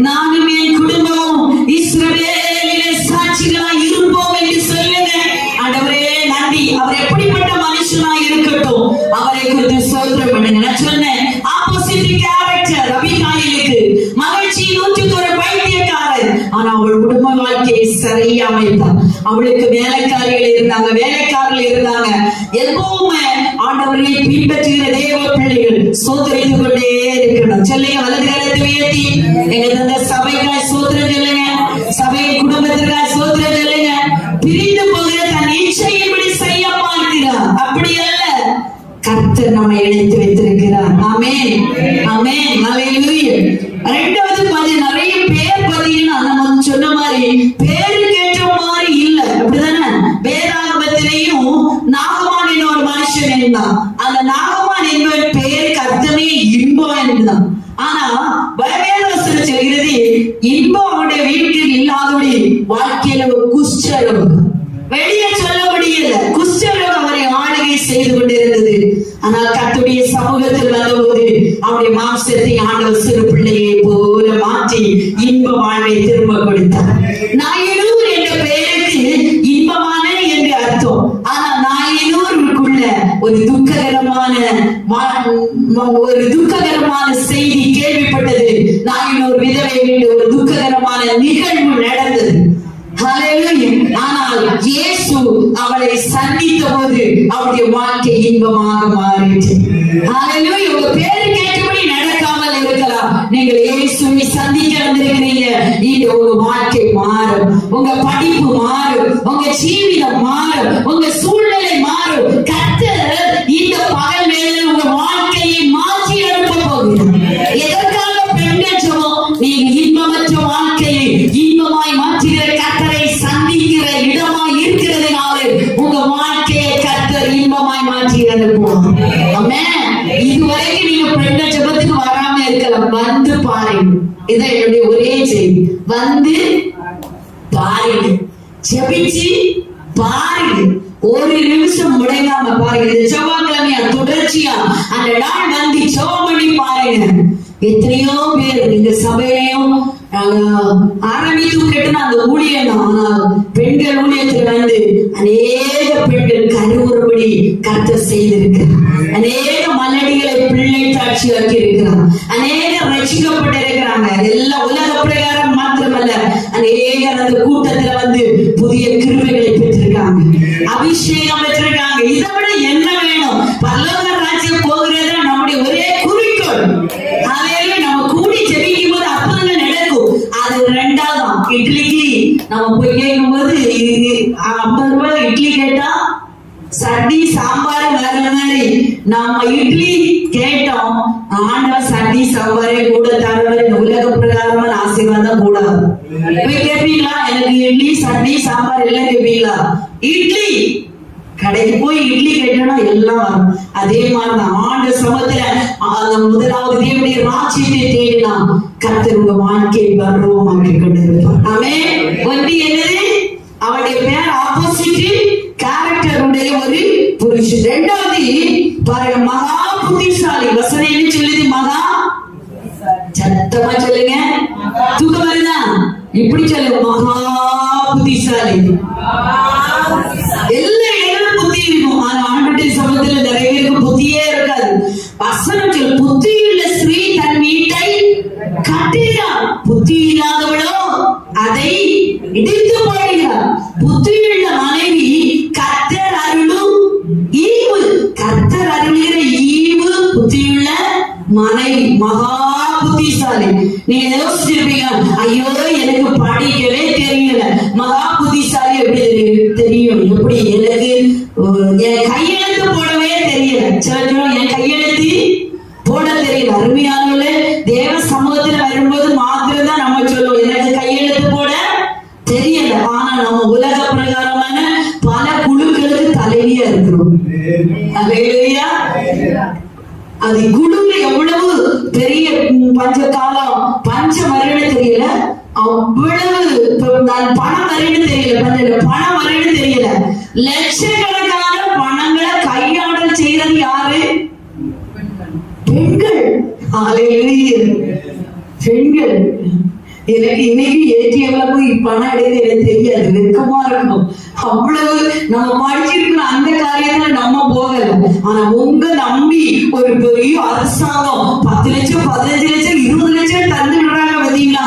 நானும் என் குடும்பமும் இஸ்ரவேலிலே சாட்சிகளாய் இருப்போம் என்று சொல்லுங்க. ஆண்டவரே நன்றி. அவர் எப்படிப்பட்ட மனுஷனாய் இருக்கட்டும், அவரை குறித்து ஸ்தோத்திரம் பண்ணுங்க. நான் சொன்னேன், ஆப்போசிட் கேரக்டர் அபிகாயிலுக்கு மகிழ்ச்சி 101 பைத்தியக்காரர், ஆனா அவள் குடும்ப வாழ்க்கையை சரியா அமைத்தார். அவளுக்கு வேலைக்காரிகள் இருந்தாங்க, வேலைக்காரர்கள் இருந்தாங்க. எப்பவுமே ஆண்டவர்களை பின்பற்றுகிற தேவ பிள்ளைகள் சோதரித்து கொண்டே இருக்கணும். சொல்லுங்க, வலது கரத்தை உயர்த்தி எங்க தந்த சபைக்காய் சோதரம் சொல்லுங்க, சபை குடும்பத்திற்காய் சோதரம் சொல்லுங்க. பிரிந்து போகிற தன் இச்சையின்படி செய்ய பார்க்கிறார், அப்படி அல்ல, கர்த்தர் நம்மை இணைத்து வைத்திருக்கிறார். ஆமென் ஆமென் ஹல்லேலூயா. இரண்டாவது பாதி நிறைய பேர் பாத்தீங்கன்னா நம்ம சொன்ன மாதிரி பேருக்கு ஏற்ற மாதிரி இல்ல, அப்படிதானே? வேதாகமத்திலையும் நாகமான் என்ற ஒரு மனுஷன் இருந்தான். அந்த நாகமான் என்பவர் பெயருக்கு அர்த்தமே இன்பம் என்றுதான். ஆனா வேதவசனம் சொல்கிறது, இன்பம் அவனுடைய வீட்டில் இல்லாதபடி வாழ்க்கையில ஒரு குஷ்டரோகம், வெளியே சொல்ல முடியல, குஷ்டரோகம் அவரை ஆளுகை செய்து கொண்டிருந்தது. ஆனால் கர்த்தருடைய சமூகத்தில் வந்தபோது அவருடைய மாம்சத்தை ஆண்டவர் சிறு பிள்ளையை போல மாற்றி இன்ப வாழ்வை திரும்ப கொடுத்தார். நாயனூர் என்ற பெயருக்கு இன்பமான என்று அர்த்தம். ஆனா நாயனூருக்குள்ள ஒரு துக்ககரமான செய்தி கேள்விப்பட்டது. நாயனூர் விதவை வீடு ஒரு துக்ககரமான நிகழ்வு நடந்தது. ஆனால் இயேசு அவளை சந்தித்த போது அவருடைய வாழ்க்கை இன்பமாக மாறிற்று. உங்க பேரு கேட்டபடி நடக்காமல் இருக்கலாம், நீங்கள் இயேசுவை சந்திக்க வந்திருக்கிறீங்க. இது உங்க வாழ்க்கை மாறும், உங்க படிப்பு மாறும், உங்க ஜீவிதம் மாறும், உங்க சூழ்நிலை மாறும். கர்த்தர் இந்த பகல் வேளையில் உங்க வாழ்க்கையை மாற்றி அனுப்ப போகிறார். எதற்காக பெண்களோ நீங்க இன்பமற்ற வாழ்க்கையை இன்பமாய் மாற்றுகிற கர்த்தரை சந்திக்கிற இடமாய் இருக்கிறதுனால உங்க வாழ்க்கையை கர்த்தர் இன்பமாய் மாற்றி அனுப்புவார். ஆமென். இதுவரைக்கும் நீங்க பெண்கள் ஜெபத்துக்கு வராம இருக்கலாம், வந்து பாருங்க. இதான் என்னுடைய ஒரே செய்தி, வந்து பாருங்க, ஜெபிச்சு பாருங்க, ஒரு நிமிஷம் முடங்காம பாருங்க. இந்த செவ்வாய்க்கிழமையா தொடர்ச்சியா அந்த நாள் வந்து ஜெபம் பண்ணி பாருங்க. எத்தனையோ பேர் இந்த சபையிலையும் ஆரம்பித்து கேட்டனா அந்த ஊழியம் தான். ஆனால் பெண்கள் ஊழியத்தில் வந்து அநேக பெண்கள் கருவுறுபடி கர்த்தர் செய்திருக்கிறார். அநேக மலடிகளை பிள்ளை சாட்சியாக்கி இருக்கிறார். அநேக ரட்சிக்கப்பட்டிருக்கிறாங்க. எல்லாம் உலக பிரகாரம் மாத்திரமல்ல, அநேக அந்த கூட்டத்துல வந்து புதிய கிருபைகளை பெற்றிருக்காங்க, அபிஷேகம் பெற்றிருக்காங்க. இதை விட என்ன வேணும்? பரலோக ராஜ்யம் போகிறதா நம்முடைய ஒரே குறிக்கோள். நம்ம கூடி ஜெபிக்கும் போது அற்புதங்கள் நடக்கும். அது ரெண்டாவதான். இட்லிக்கு நம்ம போய் கேட்கும் போது 50 ரூபாய் இட்லி கேட்டா சட்னி சாம்பார் வேற மாதிரி நம்ம இட்லி கேட்டோம், ஆண்டவர் சட்னி சாம்பாரே கூட தருவார். உலக பிரகாரமான ஆசீர்வாதம் கூடாது. போய் கேட்பீங்களா? எனக்கு இட்லி சட்னி சாம்பார் எல்லாம் கேட்பீங்களா? இட்லி கடைக்கு போய் இட்லி கேட்டோம்னா எல்லாம் வரும். அதே மாதிரிதான் ஆண்டு சமத்துல முதலாவது தேவனுடைய ராஜ்யத்தை தேடினா கர்த்தர் உங்க வாழ்க்கையை கர்வமாக்கி கொண்டிருப்பார். ஆமென். ஒன்று என்னது? அவருடைய பேர் ஆப்போசிட் கேரக்டருடைய ஒரு புருஷன். ரெண்டாவது பாருங்க, மகா புத்திசாலி. வசனம் என்ன சொல்லுது? மகா, சத்தமா சொல்லுங்க, தூக்கம் வருதா? இப்படி சொல்லுங்க, மகா புத்திசாலி. எல்லா இடங்களும் புத்தி இருக்கும். ஆனா ஆண்டுடைய சமூகத்துல நிறைய பேருக்கு புத்தியே இருக்காது. வசனம் சொல், புத்தியுள்ள ஸ்திரீ தன் வீட்டை கட்டுகிறாள், புத்தி இல்லாதவளோ அதை இடித்து போடுகிறாள். புத்தியுள்ள மனைவி கர்த்தர் அருளும் ஈவு. கர்த்தர் அருளுகிற ஈவு புத்தியுள்ள மனைவி. மகா புத்திசாலி. நீங்க யோசிச்சிருப்பீங்க, ஐயோ எனக்கு படிக்கவே தெரியல. மகா புத்திசாலி எப்படி தெரியும்? எப்படி? எனக்கு என் கையெழுத்து போடவே தெரியல. என் கையெழுத்து போட தெரியல. அருமையானவர்களே, தேவ சமூகத்துல வரும்போது மாத்திரம் தான் நம்ம சொல்லுவோம் எனக்கு கையெழுத்து போட தெரியல. ஆனா நம்ம உலக பிரகாரமான பல குழுக்களுக்கு தலைவியா இருக்கிறோம். அது குழுல எவ்வளவு பெரிய பஞ்ச காலம், பஞ்ச வரைன்னு தெரியல, அவ்வளவு பணம் வரைன்னு தெரியல, பணம் வரைன்னு தெரியல, லட்சக்கணக்கான பணங்களை கையாடல் செய்யறது யாரு? பெண்கள். பெண்கள். எனக்கு இன்னைக்கு ஏடிஎம்ல போய் பணம் எடுக்க எனக்கு தெரியாது, வெக்கமா இருக்கும். அவ்வளவு நம்ம படிச்சிருக்கிற அந்த காரியத்துல நம்ம போகல. ஆனா உங்க நம்பி ஒரு பெரிய அரசாங்கம் 10 லட்சம் 15 லட்சம் 20 லட்சம் தந்து விடுறாங்க பாத்தீங்களா?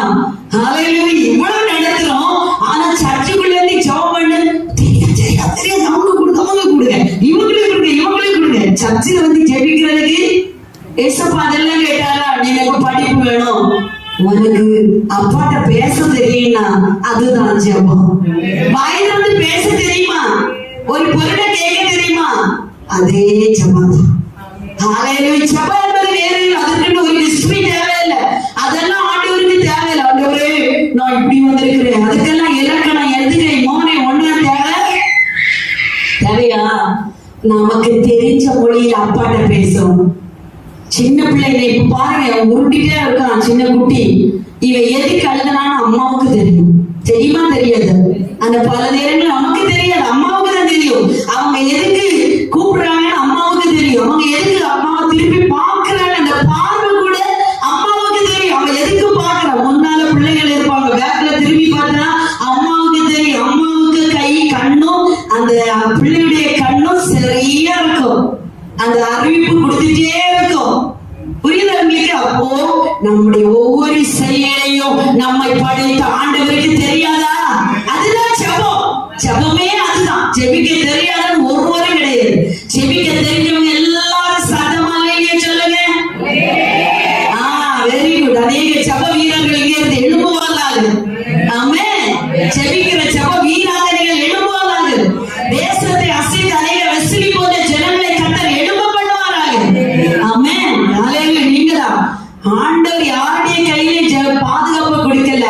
இவ்வளவு நடத்துறோம். ஆனா சர்ச்சுக்குள்ள இருந்து ஜாப் பண்ணு தெரியாது, அவங்க கொடுங்க, இவங்களுக்கு கொடுங்க, இவங்களுக்கு கொடுங்க. சர்ச்சில் வந்து ஜெபிக்கிறதுக்கு ஏசப்பா அதெல்லாம் கேட்டாரா? எனக்கு படிப்பு வேணும், உனக்கு அப்பாட்ட பேச தெரியும்னா அதுதான் ஜெபம். வாயில வந்து பேச தெரியுமா? ஒரு பொருளை கேட்க தெரியுமா? அதே ஜெபம். ஜெபம் என்பது வேறு. அதுக்கு ஒரு ஹிஸ்டரி தேவையில்லை. அதெல்லாம் ஆண்டவருக்கு தேவையில்லை. ஆண்டவரே நான் இப்படி வந்திருக்கிறேன், அதுக்கெல்லாம் இலக்கணம் எழுதுகிறேன் மோனே ஒண்ணு தேவையா? நமக்கு தெரிஞ்ச மொழியில அப்பாட்ட பேசும். சின்ன பிள்ளைங்க இப்ப பாருங்க, உருட்டிட்டே இருக்கான் சின்ன குட்டி. இவன் எதுக்கு அழுதுனான்னு அம்மாவுக்கு தெரியும். தெரியுமா? தெரியாது. அந்த பல நேரங்கள் நமக்கு தெரியாது, அம்மாவுக்கு தான் தெரியும். அவங்க எதுக்கு கூப்பிடுறாங்கன்னு அம்மாவுக்கு தெரியும். அவங்க எதுக்கு அம்மாவை திருப்பி பாக்குறாங்க, அந்த பார்வை கூட அம்மாவுக்கு தெரியும். அவங்க எதுக்கு பாக்குறாங்க. முன்னால பிள்ளைகள் இருப்பாங்க, பேக்ல திரும்பி பார்த்தா அம்மாவுக்கு தெரியும். அம்மாவுக்கு கை கண்ணும் அந்த பிள்ளையுடைய கண்ணும் சரியா இருக்கும். அந்த அறிவிப்பு கொடுத்துட்டே இருக்கும். புரியுது உங்களுக்கு? அப்போ நம்முடைய ஒவ்வொரு செயலையும் நம்மை படைத்த ஆண்டவருக்கு தெரியாதா? அதுதான் ஜெபம். ஜெபமே அதுதான். ஜெபிக்க தெரியாதன்னு ஒருவரும் கிடையாது. ஜெபிக்க தெரிஞ்சவங்க எல்லாரும் சதமாலேயே சொல்லுங்க. Very good. அநேக ஜெப வீரர்கள் இங்க இருந்து எழுப்புவாங்க. ஆமென். ஜெபிக்கிற ஜெப வீராங்கனைகள் எழுப்புவாங்க. தேசத்தை அசைத்து அநேக வெஸ்லி போன்ற ஜனங்களை கர்த்தர் எழுப்ப பண்ணுவார்கள். ஆமென். நீங்களா? ஆண்டவர் யாருடைய கையில பாதுகாப்பு கொடுக்கல,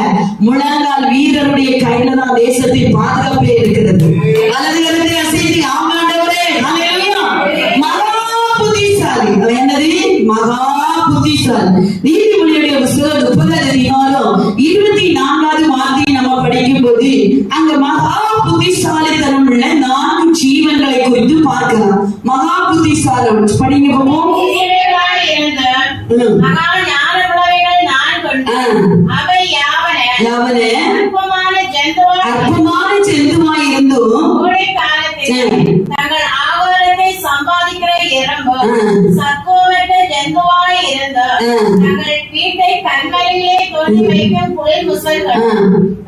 முழங்கால் வீரருடைய கையில தான் தேசத்தின் பாதுகாப்பே இருக்கிறது. வலதுகரத்தை அசைத்து ஆண்டவரே ஹல்லேலூயா. மகா புத்திசாலி. என்னது? மகா புத்திசாலி. நீதிமொழியுடைய புத்தகம் 30:24 வார்த்தையை நம்ம படிக்கும் போது அங்க மகா புத்திசாலித்தனம் உள்ள 4 ஜீவன்களை குறித்து பார்க்கலாம். மகா புத்திசாலி படிங்க போவோம். அற்பமான ஜந்துவாய் இருந்தும் தங்கள் ஆகாரத்தை சம்பாதிக்கிற எறும்பு, சத்துவமற்ற ஜந்துவாய் இருந்து தங்கள் வீட்டை கண்களிலே தோண்டி வைக்கும் புல் முசல்கள்,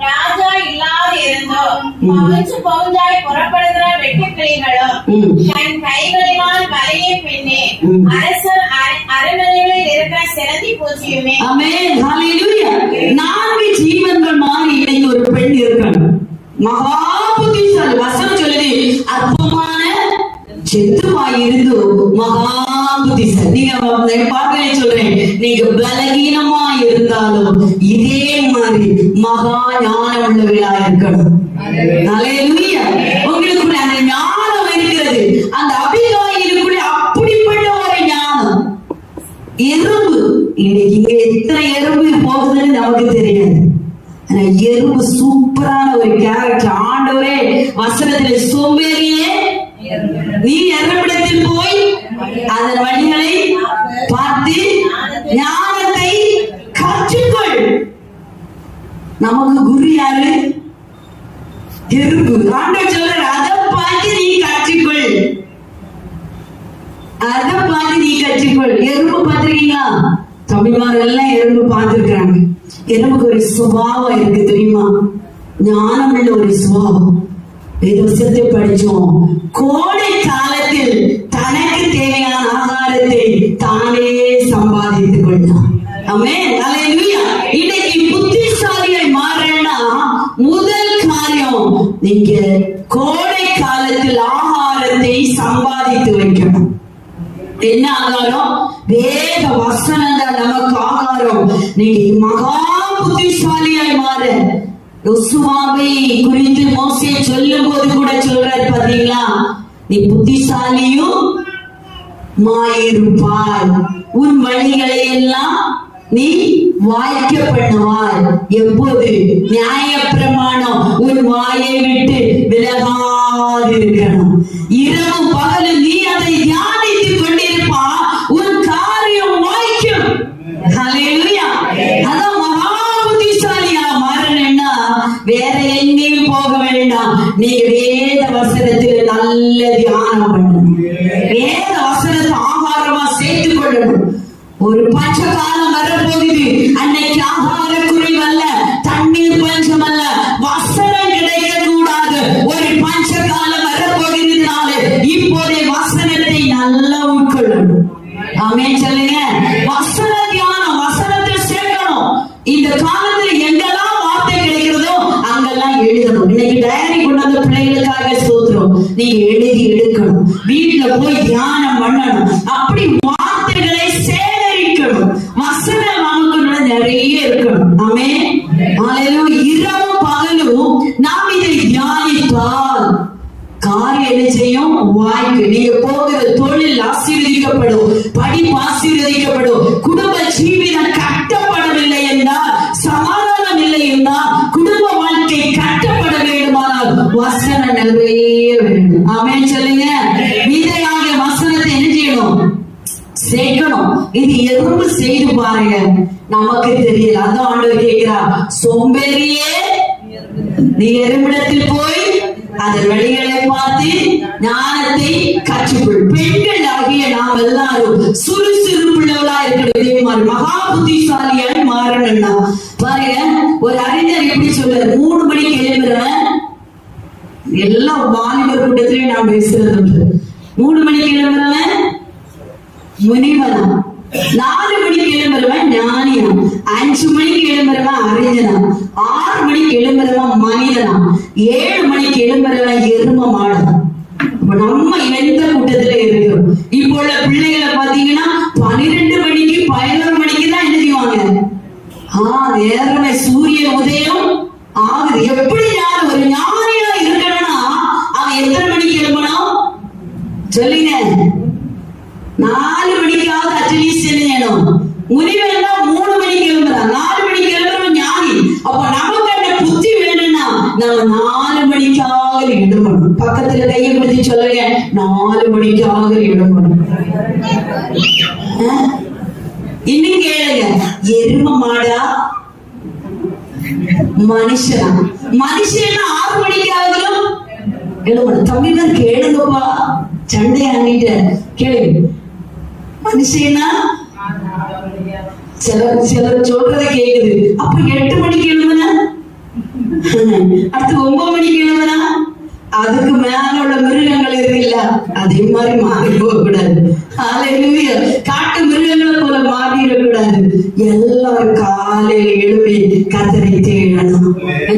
ராஜா இல்லாது இருந்தோ பவுஞ்சு பவுஞ்சாய் புறப்படுகிற வெட்டுக்கிளிகளும், தன் கைகளினால் வலையை பின்னே அரசர் அரண்மனைகளில் இருக்கிற சிறந்தி பூச்சியுமே. ஆமென். ஹல்லேலூயா. 4 ஜீவன்கள் மாதிரி இன்னைக்கு ஒரு பெண் இருக்கணும். மகா புத்திசாலி. வசனம் சொல்லுது அற்பமான ஜந்துவாய் இருந்து மகா புத்திசாலி. நீங்க பார்க்கவே சொல்றேன், நீங்க பலகீனமா இருந்தாலும் இதே மாதிரி மகா ஞானம் உள்ளவர்களா இருக்கணும். ஹல்லேலூயா. உங்களுக்குள்ள அந்த ஞானம் இருக்கிறது. அந்த அபிகாயிலுக்குள்ள அப்படிப்பட்ட ஒரு ஞானம். எறும்பு இன்னைக்கு இங்க எத்தனை எறும்பு போகுதுன்னு நமக்கு தெரியாது. ஆனா எறும்பு சூப்பரான ஒரு கேரக்டர். ஆண்டவரே வசனத்துல சோம்பேறியே நீ எறும்பிடத்தில் போய் அதன் வழிகளை பார்த்து ஞானத்தை கற்றுக்கொள். நமக்கு குரு யாரு? எறும்பு. ஆண்டவர் சொல்ற அதை பார்த்து நீ கற்றுக்கொள், அதை பார்த்து நீ கற்றுக்கொள். எறும்பு பார்த்திருக்கீங்களா? தமிழ்மார்கள் எல்லாம் எறும்பு பார்த்திருக்கிறாங்க. எறும்புக்கு ஒரு சுபாவம் இருக்கு தெரியுமா? ஞானம் உள்ள ஒரு சுபாவம். வேதவசத்தை படிச்சோம். கோடை காலத்தில் தனக்கு தேவையான ஆகாரத்தை தானே சம்பாதித்துக் கொண்டான். ஆமென், அல்லேலூயா. இன்னைக்கு புத்திசாலியாய் மாறனா முதல் காரியம், நீங்க கோடை காலத்தில் ஆகாரத்தை சம்பாதித்து வைக்கணும். என்ன ஆகாரம்? வேத வசனம் தான் நமக்கு ஆகாரம். நீங்க மகா புத்திசாலியாய் மாற யோசுவாவை குறித்து மோசே சொல்லும் போது கூட சொல்றாரு பாத்தீங்களா, நீ புத்திசாலியும் மாயிருப்பாய், உன் வழிகளை எல்லாம் நீ வாய்க்க பண்ணுவாய். எப்போது? நியாய பிரமாணம் உன் வாயை விட்டு விலகாது இருக்கணும். இரவு பகல் நீ அதை தியானித்துக் கொண்டிருப்பா, உன் காரியம் வாய்க்கும். ஹல்லேலூயா. அதான் மகா புத்திசாலியா மாறணும்னா வேற எங்கேயும் போக வேண்டாம். நீ வேத வசனத்தில் நல்ல தியானம் பண்ணணும். வேத வசனத்தை ஆகாரமா சேர்த்துக் கொள்ளணும். ஒரு பஞ்ச காலம் வரப்போகுது. அன்னைக்கு ஆகார குறைவல்ல, தண்ணீர் பஞ்சம் அல்ல, வசனம் கிடைக்க கூடாது. ஒரு பஞ்ச காலம் வரப்போகிறதுனால இப்போதே வசனத்தை நல்லா உட்கொள்ளணும். ஆமென் சொல்லுங்க. வசன தியானம், வசனத்தை சேர்க்கணும். இந்த காலத்துல எங்கெல்லாம் வார்த்தை கிடைக்கிறதோ அங்கெல்லாம் எழுதணும். இன்னைக்கு டைரி கொண்டாந்து பிள்ளைகளுக்காக சோத்துறோம். நீங்க எழுதி எடுக்கணும். வீட்டுல போய் தியானம் பண்ணணும். அப்படி வார்த்தைகளை சேகரிக்கணும். வசனம் நமக்கு நிறைய இருக்கணும். ஆமென், அல்லேலூயா. இரவும் பகலும் நாம் இதை தியானித்தால் காரியம் என்ன செய்யும்? வாய்க்கு. நீங்க போகிற தொழில் ஆசீர்வதிக்கப்படும், படிப்பு ஆசீர்வதிக்கப்படும், குடும்ப ஜீவிதம் கட்டப்படவில்லை என்றால், சமாதானம் இல்லை என்றால், குடும்ப வாழ்க்கை கட்டப்பட வேண்டுமானால் வசனம் நிறைய வேண்டும். ஆமென் சொல்லுங்க. விதையாக வசனத்தை என்ன செய்யணும்? சேர்க்கணும். இது எறும்பு செய்து பாருங்க, நமக்கு தெரியல. அதான் ஆண்டவர் கேட்கிறார், சோம்பேறியே நீ எறும்பிடத்தில் போய் அதன் வழிகளை பார்த்து ஞானத்தை கற்றுக்கொள். பெண்கள் ஆகிய நாம் எல்லாரும் சுறுசுறுப்புள்ளவளா இருக்கிறது. இதே மாதிரி மகா புத்திசாலியாய் மாறணும்னா பாருங்க, ஒரு அறிஞர் எப்படி சொல்றாரு? 3 மணிக்கு எழும்புறவன், எல்லா வாலிபர் கூட்டத்திலையும் நான் பேசுறது, 3 மணிக்கு எழும்புறவன் முனிவனா, 4 மணிக்கு எழும்புறவன் ஞானியா, 5 மணிக்கு எழும்புறவன் அறிஞனா, 6 மணிக்கு எழும்புறவன் மனிதனா, 7 மணிக்கு எழும்புறவன் எரும மாடனா. நம்ம எந்த கூட்டத்துல இருக்கிறோம்? இப்போ உள்ள பிள்ளைகளை பாத்தீங்கன்னா 12 மணிக்கு 11 மணிக்கு தான் என்ன செய்வாங்க? நேரமே சூரிய உதயம் ஆகுது. எப்படி யார் ஒரு ஞானியா இருக்கணும்னா அவன் எத்தனை மணிக்கு எழும்பணும் சொல்லுங்க? 4 மணிக்காவது அட்லீஸ்ட் என்ன செய்யணும்? முனிவன் 3 மணிக்கு எழும்புறான், 4 மணிக்கு எழும்புறவன் ஞானி. அப்ப நமக்கு அந்த புத்தி வேணும்னா நம்ம 4 மணிக்காக எழும்பணும். பக்கத்துல கையை பிடிச்சி சொல்லுங்க, 4 மணிக்காக எழும்பணும். இன்னும் கேளுங்க, எரும மாடா மனுஷனா? மனுஷன் 6 மணிக்காகலும் எழும்பணும். தமிழர் கேளுங்கப்பா, சண்டை ஆகிட்ட கேளுங்க. மனுஷனா சிலர் சொல்றத கேக்குது. அப்ப 8 மணிக்கு எழுதுனா, அடுத்து 9 மணிக்கு எழுதுனா, அதுக்கு மேல உள்ள மிருகங்கள் இருக்குல்ல, அதே மாதிரி மாறி போக கூடாது. ஹல்லேலூயா. காட்டு மிருகங்களை போல மாறிடக்கூடாது. எல்லாரும் காலையில எழுப்பி கர்த்தரை தேடணும்.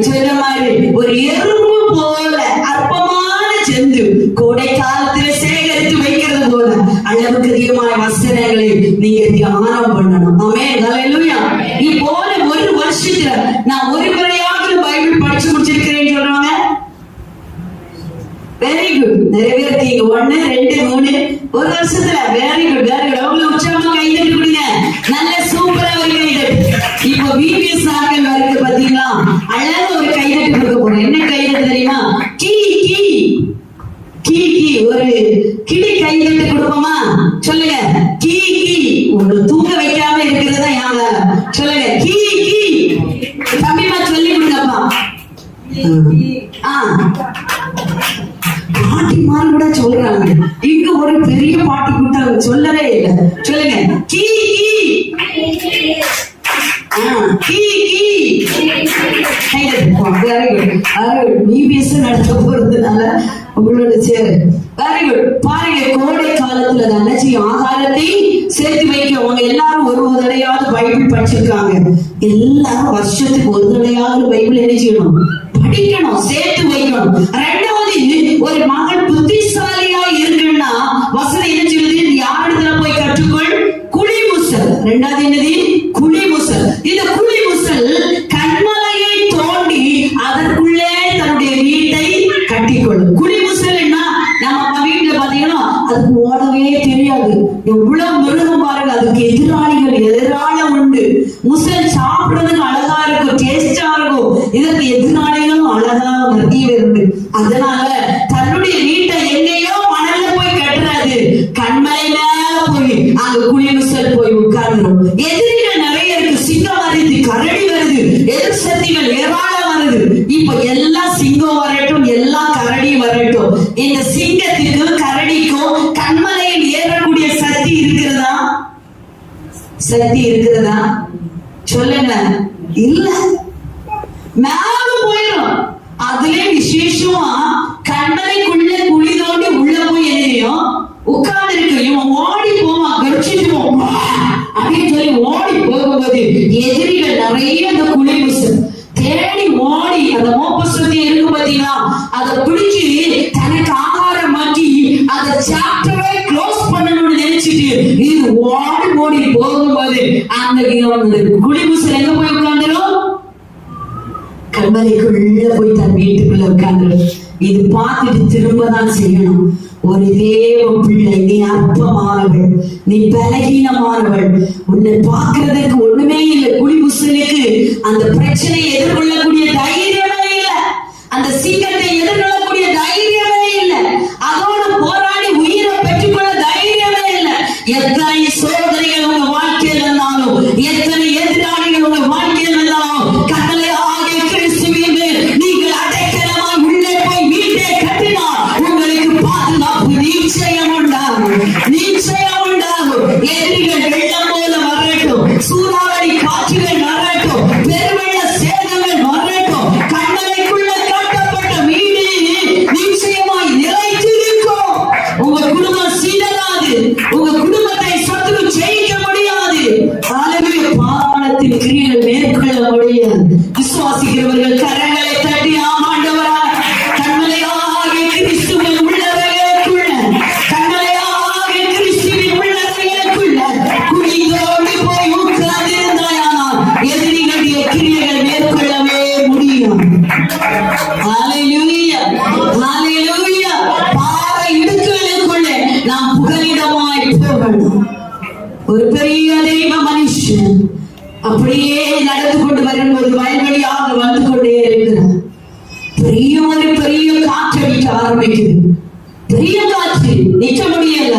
சொன்ன மாதிரி ஒரு எறும்பு போல அற்பமான ஜந்து கோடை காலத்துல சேகரித்து வைக்கிறது போல அளவுக்கு அதிகமான வசனங்களை நீங்க தியானம் பண்ணணும். ஆமென், ஹல்லேலூயா. நீ போல ஒரு வருஷத்துல நான் ஒரு முறையாவது பைபிள் படிச்சு முடிச்சிருக்கிறேன்னு சொல்றாங்க. Very good. நிறைய பேர் இருக்கீங்க. 1, 2, 3 ஒரு வருஷத்துல. Very good, very good. அவ்வளவு உற்சாகமா கை தட்டி கொடுங்க. நல்ல சூப்பரா ஒரு கை தட்டு. இப்போ VPS ஆக்கள் வருது பாத்தீங்களா? அழகா ஒரு கை தட்டி கொடுக்க போறோம். என்ன கை தட்டு தெரியுமா? கீ கீ கீ கீ. ஒரு கிளி கை தட்டி கொடுப்போமா? சொல்லுங்க, கீ கீ. ஒரு தூங்க வைக்காம இருக்கிறதா யாங்க? சொல்லுங்க, கீ கீ. தம்பிமா சொல்லி கொடுங்கப்பா. பாட்டி மாதிரி கூட சொல்றாங்க. இங்க ஒரு பெரிய பாட்டி கூட்டாங்க, சொல்லவே இல்லை. சொல்லுங்க, கீ கீ. நடத்த போறதுனால உங்களோட சேரு. Very good. பாருங்க, கோடை காலத்துல தானே செய்யும் ஆகாரத்தை சேர்த்து வைக்க. அவங்க எல்லாரும் ஒரு தடையாவது பைபிள் படிச்சிருக்காங்க. எல்லாரும் வருஷத்துக்கு ஒரு தடையாவது பைபிள் என்ன செய்யணும்? படிக்கணும், சேர்த்து வைக்கணும். ரெண்டாவது, ஒரு மகன் புத்திசாலியா இருக்குன்னா வசனம் என்ன சொல்லுது? யாரிடத்துல போய் கற்றுக்கொள்? குழிமுசல். ரெண்டாவது என்னது? குழிமுசல். இந்த குழிமுசல் கண்மலையை தோண்டி அதற்குள்ளே தன்னுடைய வீட்டை கட்டிக்கொள்ளும். குழிமுசல் என்ன? நம்ம வீட்டுல பாத்தீங்கன்னா அதுக்கு ஓடவே தெரியாது. எவ்வளவு மிருகம் பாருங்க, அதுக்கு எதிராளிகள் ஏராளம் உண்டு. முசல் சாப்பிடுறதுக்கு அழகா இருக்கும், டேஸ்டா இருக்கும். இதற்கு எதிராளிகளும் அழகா நிறைய இருக்கு. அதனால தன்னுடைய வீட்டை எங்கேயோ மணல்ல போய் கட்டுறாது, கண்மலை மேல போய் அங்க குழிமுசல் போய் உட்கார்ந்துடும். எதிரிகள் நிறைய இருக்கு. சிங்கம் வருது, கரடி வருது, எதிர் சக்திகள் ஏராளம் வருது. இப்ப எல்லாம் சிங்கம் வரட்டும், எல்லாம் கரடி வரட்டும். இந்த சிங்கத்துக்கும் கரடிக்கும் கண்மலையில் ஏறக்கூடிய சக்தி இருக்கிறதா? சக்தி இருக்கிறதா? சொல்லுங்க. இல்ல, மேல போயிடும். அதுல விசேஷமா கண்மலைக்குள்ள குழி தோண்டி உள்ள போய் எதையும் உட்கார்ந்து இருக்கு. இவன் ஓடி போவான், கடிச்சிட்டு அப்படின்னு சொல்லி ஓடி போகும்போது எதிரிகள் நிறைய அந்த குழிமுசல் தேடி ஓடி அந்த மோப்பசக்தி இருக்கு பாத்தீங்கன்னா, அதை பிடிச்சு தனக்கு ஆகாரம் மாற்றி அதை சாப்டரை க்ளோஸ் பண்ணணும்னு நினைச்சிட்டு இது ஓடி ஓடி போகும்போது அந்த குழிமுசல் எங்க போய் உட்கார்ந்துடும்? கண்மலைக்குள்ள போய் தன் வீட்டுக்குள்ள உட்கார்ந்துடும். இது பார்த்துட்டு திரும்பதான் செய்யணும். ஒரு தேவ பிள்ளை, நீ அற்பமானவள், நீ பலகீனமானவள், உன்னை பார்க்கிறதுக்கு ஒண்ணுமே இல்லை. குழிமுசலுக்கு அந்த பிரச்சனையை எதிர்கொள்ளக்கூடிய தைரியமே இல்லை, அந்த சிங்கத்தை எதிர்கொள்ளக்கூடிய தைரியமே இல்லை, அதோடு போராடி உயிரை பெற்றுக்கொள்ள தைரியமே இல்லை. எத்தனை சோதனைகள் உங்க வாழ்க்கையில் இருந்தாலும், எத்தனை எதிராளிகள் உங்க வாழ்க்கையில் இருந்தாலும், கட்டளை ஆகிய கிறிஸ்துவின் நீங்கள் அடைக்கலமாய் உள்ளே போய் வீட்டை கட்டினால் உங்களுக்கு பாதுகாப்பு நிச்சயம் உண்டாகும், நிச்சயம் உண்டாகும். எதிரிகள் வெள்ளம் போல வரட்டும், சூறாவளி காற்றுகள் வரட்டும், பெருவெள்ள சேதங்கள் வரட்டும், கண்மலைக்குள்ள கட்டப்பட்ட வீடு நிச்சயமாய் நிலைத்திருக்கும். உங்க குடும்பம் சீரகாது, உங்க குடும்பத்தை சத்துரு ஜெயிக்க முடியாது. பாவனத்தின் கிரியைகள் மேற்கொள்ள முடியாது. விசுவாசிக்கிறவர்கள் கரங்களை தட்டி ஆமாண்டவராய் கண்மலையாகிய கிறிஸ்துவின் உள்ளவர்களுக்குள்ள, கண்மலையாகிய கிறிஸ்துவின் உள்ளவர்களுக்குள்ள குழிதோண்டி போய் உட்கார்ந்திருந்தாயானால் எதிரிகளுடைய கிரியைகள் மேற்கொள்ளவே முடியும். ஹல்லேலூயா, ஹல்லேலூயா. பாறை இடுக்குகளுக்குள்ளே நாம் புகலிடமாய் போகணும். ஒரு பெரிய தெய்வ மனுஷன் அப்படியே நடந்து கொண்டு வரும்போது வயல்வெளியாக வந்து கொண்டே இருக்கிறார். பெரிய காற்றடிக்க ஆரம்பிக்குது. பெரிய காற்று, நிற்க முடியல.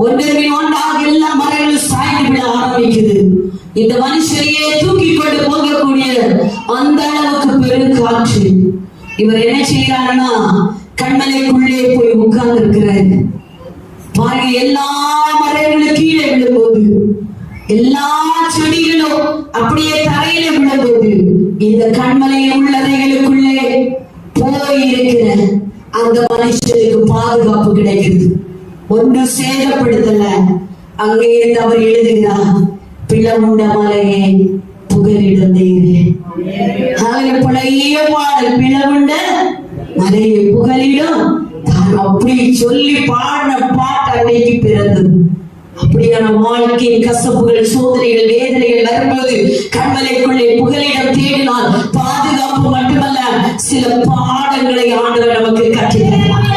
ஒன்றின் ஒன்றாக எல்லா மரங்களும் சாய்ந்து விட ஆரம்பிக்குது. இந்த மனுஷனையே தூக்கி கொண்டு போகக்கூடிய அந்த அளவுக்கு பெரும் காற்று. இவர் என்ன செய்யறாருன்னா கண்மலைக்குள்ளே போய் உட்கார்ந்து இருக்கிறாரு. பாருங்க, எல்லா மரங்களும் கீழே விழும்போது, எல்லா செடிகளும் அப்படியே தரையில விழும்போது, இந்த கண்மலையில் உள்ளதைகளுக்குள்ளே போய் இருக்கிற அந்த மனுஷனுக்கு பாதுகாப்பு கிடைக்குது. ஒன்று சேதப்படுத்தல. அங்கே இருந்து அவர் எழுதுகிறார், பிளவுண்ட மலையே புகலிடந்தேரே. பழைய பாடல், பிளவுண்ட மலையை புகலிடும். அப்படி சொல்லி பாடின பாட்டு அன்னைக்கு பிறந்தது. அப்படியான வாழ்க்கையின் கசப்புகள், சோதனைகள், வேதனைகள் வரும்போது கண்மலைக்குள்ளே புகலிடம் தேடினால் பாதுகாப்பு மட்டுமல்ல, சில பாடங்களை ஆண்டவர் நமக்கு கற்றுத்தருவார்.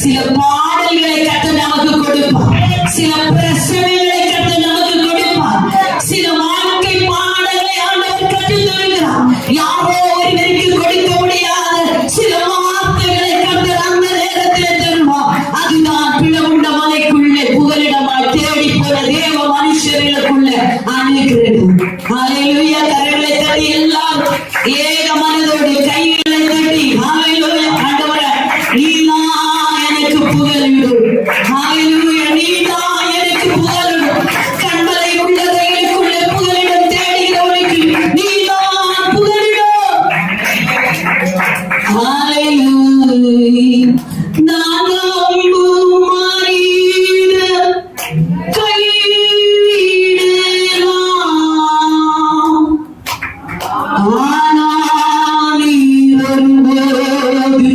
சில பாடல்களை கற்று நமக்கு கொடுப்பார். சில பிரச்சனைகளை கற்று நமக்கு கொடுப்பார். சில வாழ்க்கை பாடங்களை ஆண்டவர் கற்றுத் தருகிறார். யாரோ ஒருவருக்கு கொடுக்க முடியாத சில வார்த்தைகளை கற்று அந்த நேரத்தில் தருவார். அதுதான் எல்லாரும் ஏக மனதோடு கைகளை தட்டி ஹalleluya ஆண்டவரே நீதான் எனக்கு புகழிடு ஹalleluya நீதான் எனக்கு புகழிடு கண்களை உள்ளதைகளுக்குள்ளே புகழிடம் தேடுகிறவனுக்கு நீதான் புகழிடு ஹalleluya நான் நம்பும் மனித கைவிடலாம் ஆனால் நீர் வரும்போது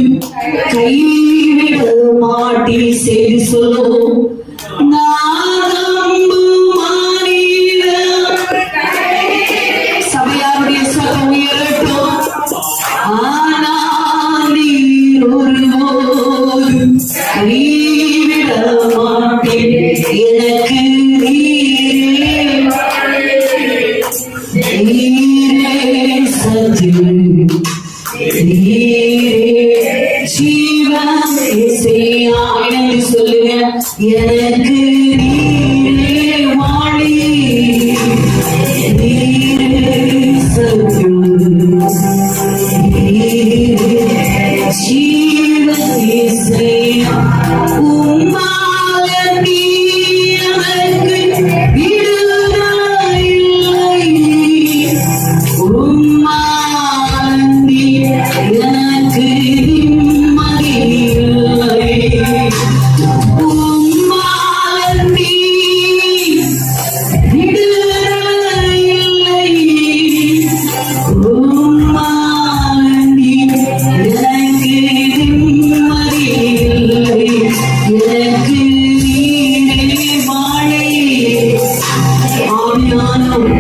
கைவிட மாட்டீர் செய்து சொல்லும் நான் நம்பும் மனித சபையாருடைய சத்தம் உயரட்டும் ஆனால் நீர் வரும்போது கைவிட மாட்டீர் எனக்கு நீரே சத்தியம் நீரே ஜீவன் இசையா இணைந்து சொல்லுங்க எனக்கு நீரே வாழி நீரே சத்தியம் நீரே ஜீவன் இசையா உம்மால நீ எனக்கு விடுதலை இல்லை உம்மாலன்றி எனக்கு நிம்மதி இல்லை உம்மாலன்றி விடுதலை இல்லை உம்மாலன்றி எனக்கு நிம்மதி இல்லை எனக்கு நீரே வாழை ஆவியானவர்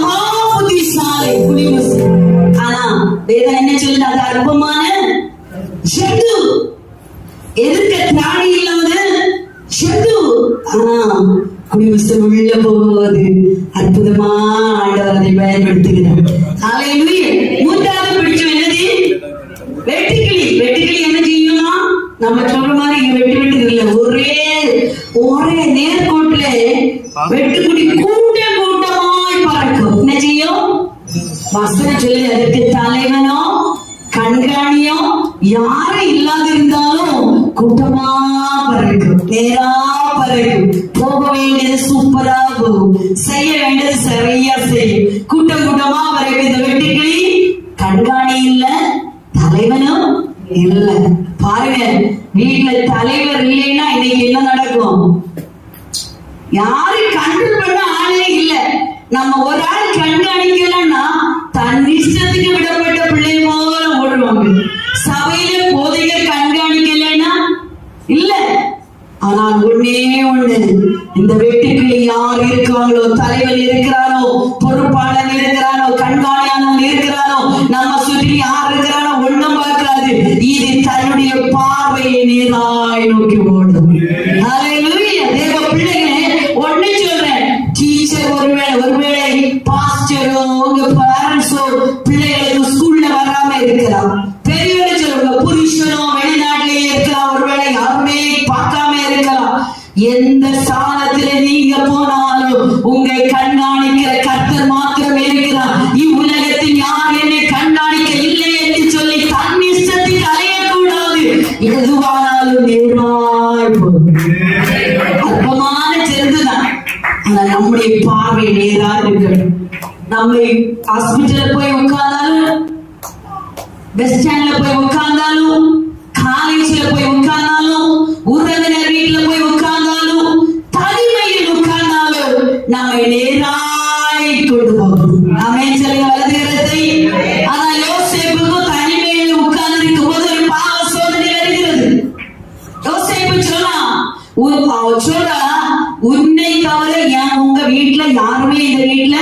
மகாபுத்திசாலி குடிமசி ஆனா வேதம் என்ன சொல்லுது அது அற்பமான ஜந்து எதிர்க்க திராணி இல்லாத ஜந்து ஆனா குடிமசம் உள்ள போகும்போது அற்புதமா ஆண்டவர் அதை பயன்படுத்துகிறார் ஹalleluya மூன்றாவது பிடிச்சம் என்னது வெட்டுக்கிளி வெட்டுக்கிளி என்ன செய்யுமா நம்ம சொல்ற மாதிரி இங்க வெட்டு வெட்டு இல்ல ஒரே நேர்கோட்டுல வெட்டுக்குடி கூட்டம் கூட்டமாய் பறக்கும் என்ன செய்யும் வசனம் சொல்லி அதற்கு தலைவனோ கண்காணியோ யாரும் இல்லாது இருந்தாலும் கூட்டமா பறக்கும் நேரா பறக்கும் போக வேண்டியது சூப்பரா போகும் செய்ய வேண்டியது சரியா செய்யும் கூட்டம் கூட்டமா பறக்கும் இந்த வெட்டுக்கிளி கண்காணி இல்ல தலைவனும் இல்ல பாருங்க வீட்டுல தலைவர் இல்லைன்னா இன்னைக்கு என்ன நடக்கும் யாரு கண்ட்ரோல் பண்ண ஆளே இல்ல நம்ம ஒரு ஆள் கண்காணிக்கலன்னா தன் இஷ்டத்துக்கு விடப்பட்ட பிள்ளை போல ஓடுவாங்க சபையில போதைகள் கண்காணிக்கலன்னா இல்ல ஆனால் ஒண்ணே ஒண்ணு இந்த வெட்டுக்கிளி யார் இருக்காங்களோ தலைவன் இருக்கிறானோ பொறுப்பாளர் இருக்கிறானோ கண்காணியானவன் இருக்கிறானோ நம்ம சுற்றி யார் இருக்கிறானோ ஒண்ணும் பார்க்காது இது தன்னுடைய பார்வையை நேராய் நோக்கி ஓடும் ஹalleluya தேவ பிள்ளைகளே ஒண்ணு சொல்றேன் டீச்சர் ஒருவேளை பாஸ்டரோ உங்க பேரண்ட்ஸோ பிள்ளைகளுக்கு ஸ்கூல்ல வராம இருக்கிறான் பெரியவங்க சொல்லுங்க புருஷனோ வெளிநாட்டிலேயே இருக்கலாம் ஒருவேளை யாருமே பார்க்காம இருக்கலாம் எந்த ஸ்தானத்துல நீங்க போனாலும் உங்களை கண்காணிக்கிற கர்த்தர் மாத்திரம் இருக்கிறார் இவ்வுலகத்தில் யார் என்னை கண்காணிக்க இல்லை என்று சொல்லி தன் இஷ்டத்துக்கு அலையக்கூடாது எதுவானாலும் நேர்மாய் போகும் அற்பமான செருதுதான் ஆனா நம்முடைய பார்வை நேரா இருக்கணும் நம்ம ஹாஸ்பிட்டல்ல போய் உட்கார்ந்தாலும் பஸ் ஸ்டாண்ட்ல போய் உட்கார்ந்தாலும் காலேஜ்ல போய் உட்கார்ந்தாலும் உறவினர் வீட்டுல போய் உட்கார்ந்தாலும் தனிமையில் உட்கார்ந்தாலும் நம்மை நேராய் கொண்டு போகும் ஆமென் சொல்லுங்க வலதுகரத்தை ஆனா யோசேப்புக்கும் தனிமையில் உட்கார்ந்து இருக்கும் போது ஒரு பாவ சோதனை வருகிறது யோசேப்பு சொல்றா உன்னை தவிர ஏன் உங்க வீட்டுல யாருமே இந்த வீட்டுல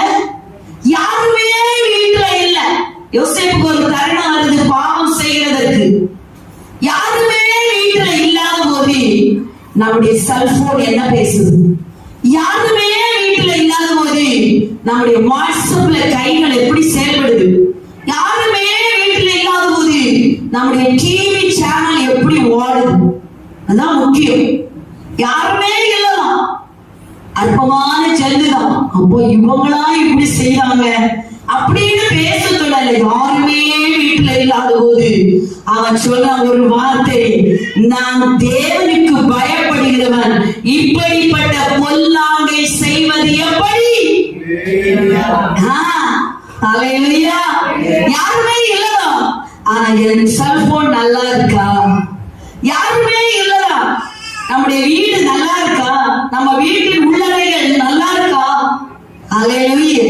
யாருமே வீட்டுல இல்ல யோசேப்புக்கு ஒரு தருணம் வருது பாவம் செய்யறதற்கு யாருமே வீட்டுல இல்லாத போது நம்முடைய செல்போன் என்ன பேசுது யாருமே வீட்டுல இல்லாத போது நம்முடைய வாட்ஸ்அப்ல கைகள் எப்படி செயல்படுது? யாருமே வீட்டுல இல்லாத போது நம்முடைய டிவி சேனல் எப்படி ஓடுது? அதான் முக்கியம். யாருமே இல்லதான், அற்பமான செல்லுதான். அப்போ இவங்களா இப்படி செய்யறாங்க அப்படின்னு பேச சொல்லல. யாருமே வீட்டுல இல்லாத போது அவன் சொல்ற ஒரு வார்த்தை, நான் தேவனுக்கு பயப்படுகிறவன், இப்படிப்பட்ட பொல்லாங்கை செய்வது எப்படி? அல்லேலூயா. யாருமே இல்லதான், ஆனா என் செல்போன் நல்லா இருக்கா? யாருமே இல்லதா. நம்முடைய வீடு நல்லா இருக்கா? நம்ம வீட்டின் உள்ளறைகள் நல்லா இருக்கா? அல்லேலூயா.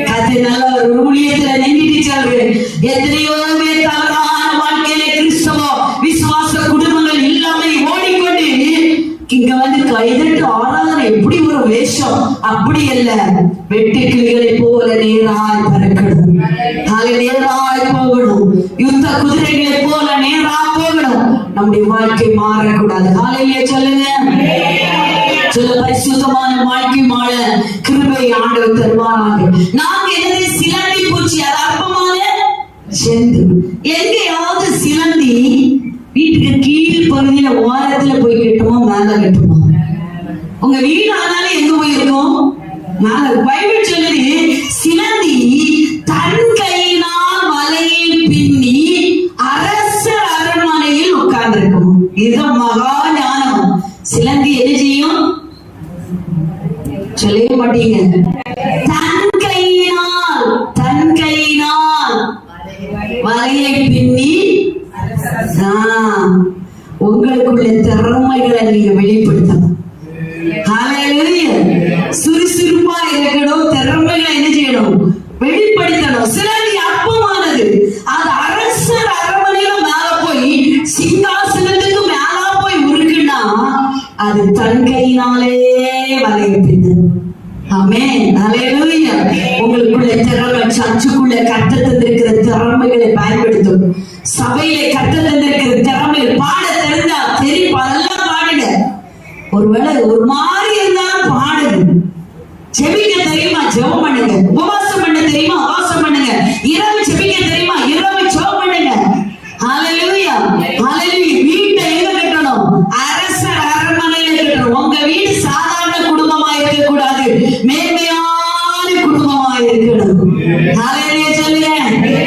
கர்த்தர் நல்ல ஒரு ஊழியத்துல நின்னுட்டு சொல்றாரு, எத்தனையோ பேர் தவறான வாழ்க்கையில கிறிஸ்தவ விசுவாச குடும்பங்கள் இல்லாம ஓடிக்கொண்டு இங்க வந்து கைதட்டு ஆராதனை எப்படி ஒரு வேஷம்? அப்படி அல்ல, வெட்டுக்கிளிகளை போல நேராய் பறக்கணும், நேராய் போகணும், யுத்த குதிரைகளை போல நேரா போகணும். நம்முடைய வாழ்க்கை மாறக்கூடாது. ஹalleluya சொல்லுங்க. சில பரிசுத்தமான வாழ்க்கை வாழ கிருபை ஆண்டவர் தருவாராக. நாங்க என்னது சிலந்தி பூச்சி, அது அற்பமான செந்து. எங்கேயாவது சிலந்தி வீட்டுக்கு கீழ் பகுதியில ஓரத்துல போய் கட்டுமா மேல கட்டுமா? உங்க வீடு ஆனாலும் எங்க போயிருக்கும்? மேல. பைபிள் சொல்லுது, சிலந்தி தன் கையினால் வலையை பின்னி அரசர் அரண்மனையில் உட்கார்ந்து இருக்கும். இதுதான் மகா ஞானம். சிலந்தி என்ன செய்யும்? சொல்லவே மாட்டீங்க. தன் கையினால் வலையை பின்னி உங்களுக்குள்ள திறமைகளை நீங்க வெளிப்படுத்தணும். சுறுசுறுப்பா இருக்கணும், திறமைகளை என்ன செய்யணும்? வெளிப்படுத்தணும். சிலந்தி அற்பமானது, அது அரசர் அரண்மனையில மேல போய் சிங்காசனத்துக்கு மேல போய் உருக்குன்னா அது தன் கையினாலே வலையை பின்னும். ஆமென். அல்லேலூயா. உங்களுக்குள்ள திறமை, சர்ச்சுக்குள்ள கர்த்தர் தந்திருக்கிற திறமைகளை பயன்படுத்தும். சபையில கர்த்தர் தந்திருக்கிற திறமைகள், பாட தெரிஞ்சா சரி நல்லா பாடுங்க. ஒருவேளை ஒரு மாதிரி இருந்தாலும் பாடுங்க. ஜெபிக்க தெரியுமா? ஜெபம் பண்ணுங்க. உபவாசம் பண்ண தெரியுமா? உபவாசம் பண்ணுங்க. இரவு ஜெபிக்க தெரியுமா? இரவு ஜெபம் பண்ணுங்க. ஹalleluya. ஹalleluya. வீட்டை எங்க கட்டணும்? அரசர் அரண்மனையில கட்டணும். உங்க வீடு சாதாரண குடும்பமா இருக்க கூடாது, மேன்மையான குடும்பமா இருக்கணும். ஹalleluya சொல்லுங்க.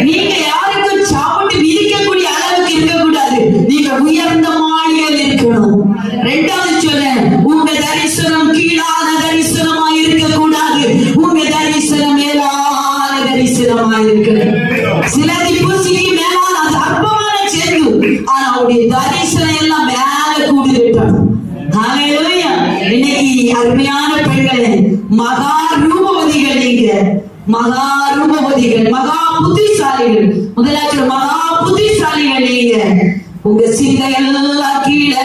நீங்க யாருக்கும் சாப்பிட்டு விதிக்கக்கூடிய அளவுக்கு இருக்க கூடாது, நீங்க உயர்ந்த மாளிகையில் இருக்கணும். இரண்டாவது சொல்ல, உங்க தரிசனம் கீழான தரிசனமா இருக்க கூடாது, உங்க தரிசனம் மேலான தரிசனமா இருக்கணும். சிலதி பூசிக்கு மேலான அற்பமான சேர்ந்து, ஆனா அவருடைய தரிசனம் எல்லாம் மேல கூடி இருக்கணும். ஹalleluya. இன்னைக்கு அருமையான பெண்களே, மகா ரூபவதிகள், நீங்க மகா ரூபவதிகள், மகா புத்திசாலிகள். முதலாவது மகா புத்திசாலிகள் நீங்க. உங்க சிந்தை எல்லாம் கீழே,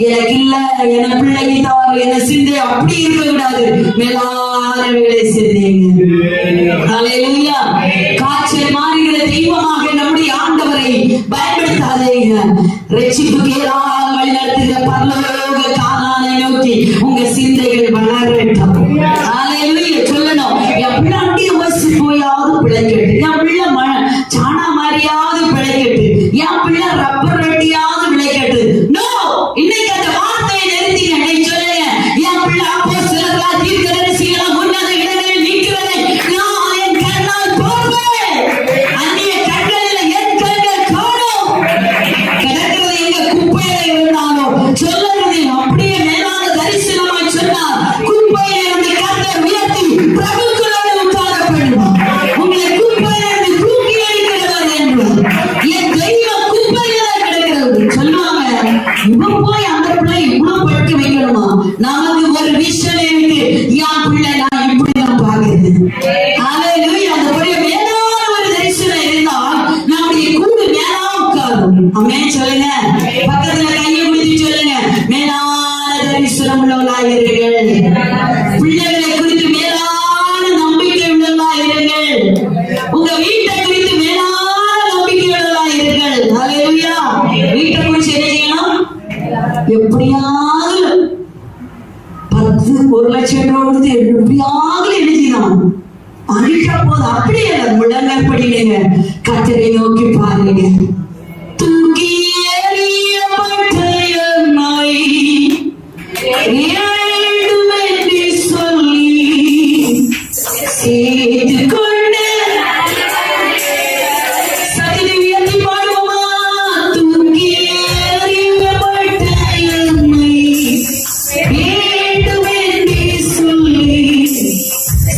எனக்கு இல்ல, என பிள்ளைக்கு தான் என சிந்தை அப்படி இருக்க கூடாது, மேலான வேலை சிந்தீங்க. ஹalleluya. காய்ச்சல் மாறுகிற தெய்வமாக நம்முடைய ஆண்டவரை பயன்படுத்தாதீங்க. ரட்சிப்புக்கு ஏராளமாக வழிநடத்துகிற பரலோக கானானை நோக்கி உங்க சிந்தைகள் வளரட்டும். ஹalleluya சொல்லணும். என் பிள்ளை அண்டி வசி போயாவது பிழைக்கட்டு, என் பிள்ளை சாணா மாதிரியாவது பிழைக்கட்டு, என் பிள்ளை ரப்பர் வெட்டியாவது பிழைக்கட்டு. நோ, இன்னைக்கு அந்த வார்த்தையை நிறுத்திங்க. நீ சொல்லுங்க, என் பிள்ளை அப்போஸ்தலர்களா தீர்க்கதரிசிகளா உன்னத இடங்களில் நிற்கிறதை நான் என் கண்ணால் பார்ப்பேன். அந்நிய கண்களில் என் கண்கள் காணும். கிடக்கிறது எங்க குப்பையில இருந்தாலும் சொல்லுறது அப்படியே மேலான தரிசனமாய் சொன்னார். குப்பையில இருந்து கர்த்தர் உயர்த்தி பிரபுக்களோடு உட்கார பண்ணுவார். உங்களை குப்பையில இருந்து தூக்கி அடிக்கிறவர் என்று என் தெய்வம் குப்பையில கிடக்கிறது சொல்லுவாங்க. இவன் போய் அந்த பிள்ளை இவ்வளவு படிக்க வைக்கணுமா? நமக்கு ஒரு விஷயம் இருக்கு, என் பிள்ளை நான் இப்படிதான் பாக்குறேன். ஹalleluya. அந்த பெரிய மேலான ஒரு தரிசனம் இருந்தால் நம்முடைய கூடு மேலா உட்காரும். ஆமென் சொல்லுங்க. பக்கத்துல கையை பிடிச்சு சொல்லுங்க, மேலான தரிசனம் உள்ளவர்களாயிருங்கள். பிள்ளைகளை குறித்து மேலான நம்பிக்கை உள்ளவர்களாயிருங்கள். உங்க வீட்டை குறித்து மேலான நம்பிக்கை உள்ளவர்களாயிருங்கள். ஹalleluya. வீட்டை குறித்து என்ன செய்யணும்? எப்படியாவது 10 1,00,000 ரூபாய் கொடுத்து எப்படியாவது எழுதினான் அழிக்க போது. அப்படியே முழங்கப்படிங்க கத்தரை நோக்கி பாருங்க. தூக்கி எறியப்பட்ட என்னை வேண்டும் என்று சொல்லி சேர்த்து கொண்டு சதிரை உயர்த்தி பாடுவோமா? தூக்கி எறியப்பட்ட என்னை வேண்டும் என்று சொல்லி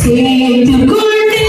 சேர்த்து கொண்டு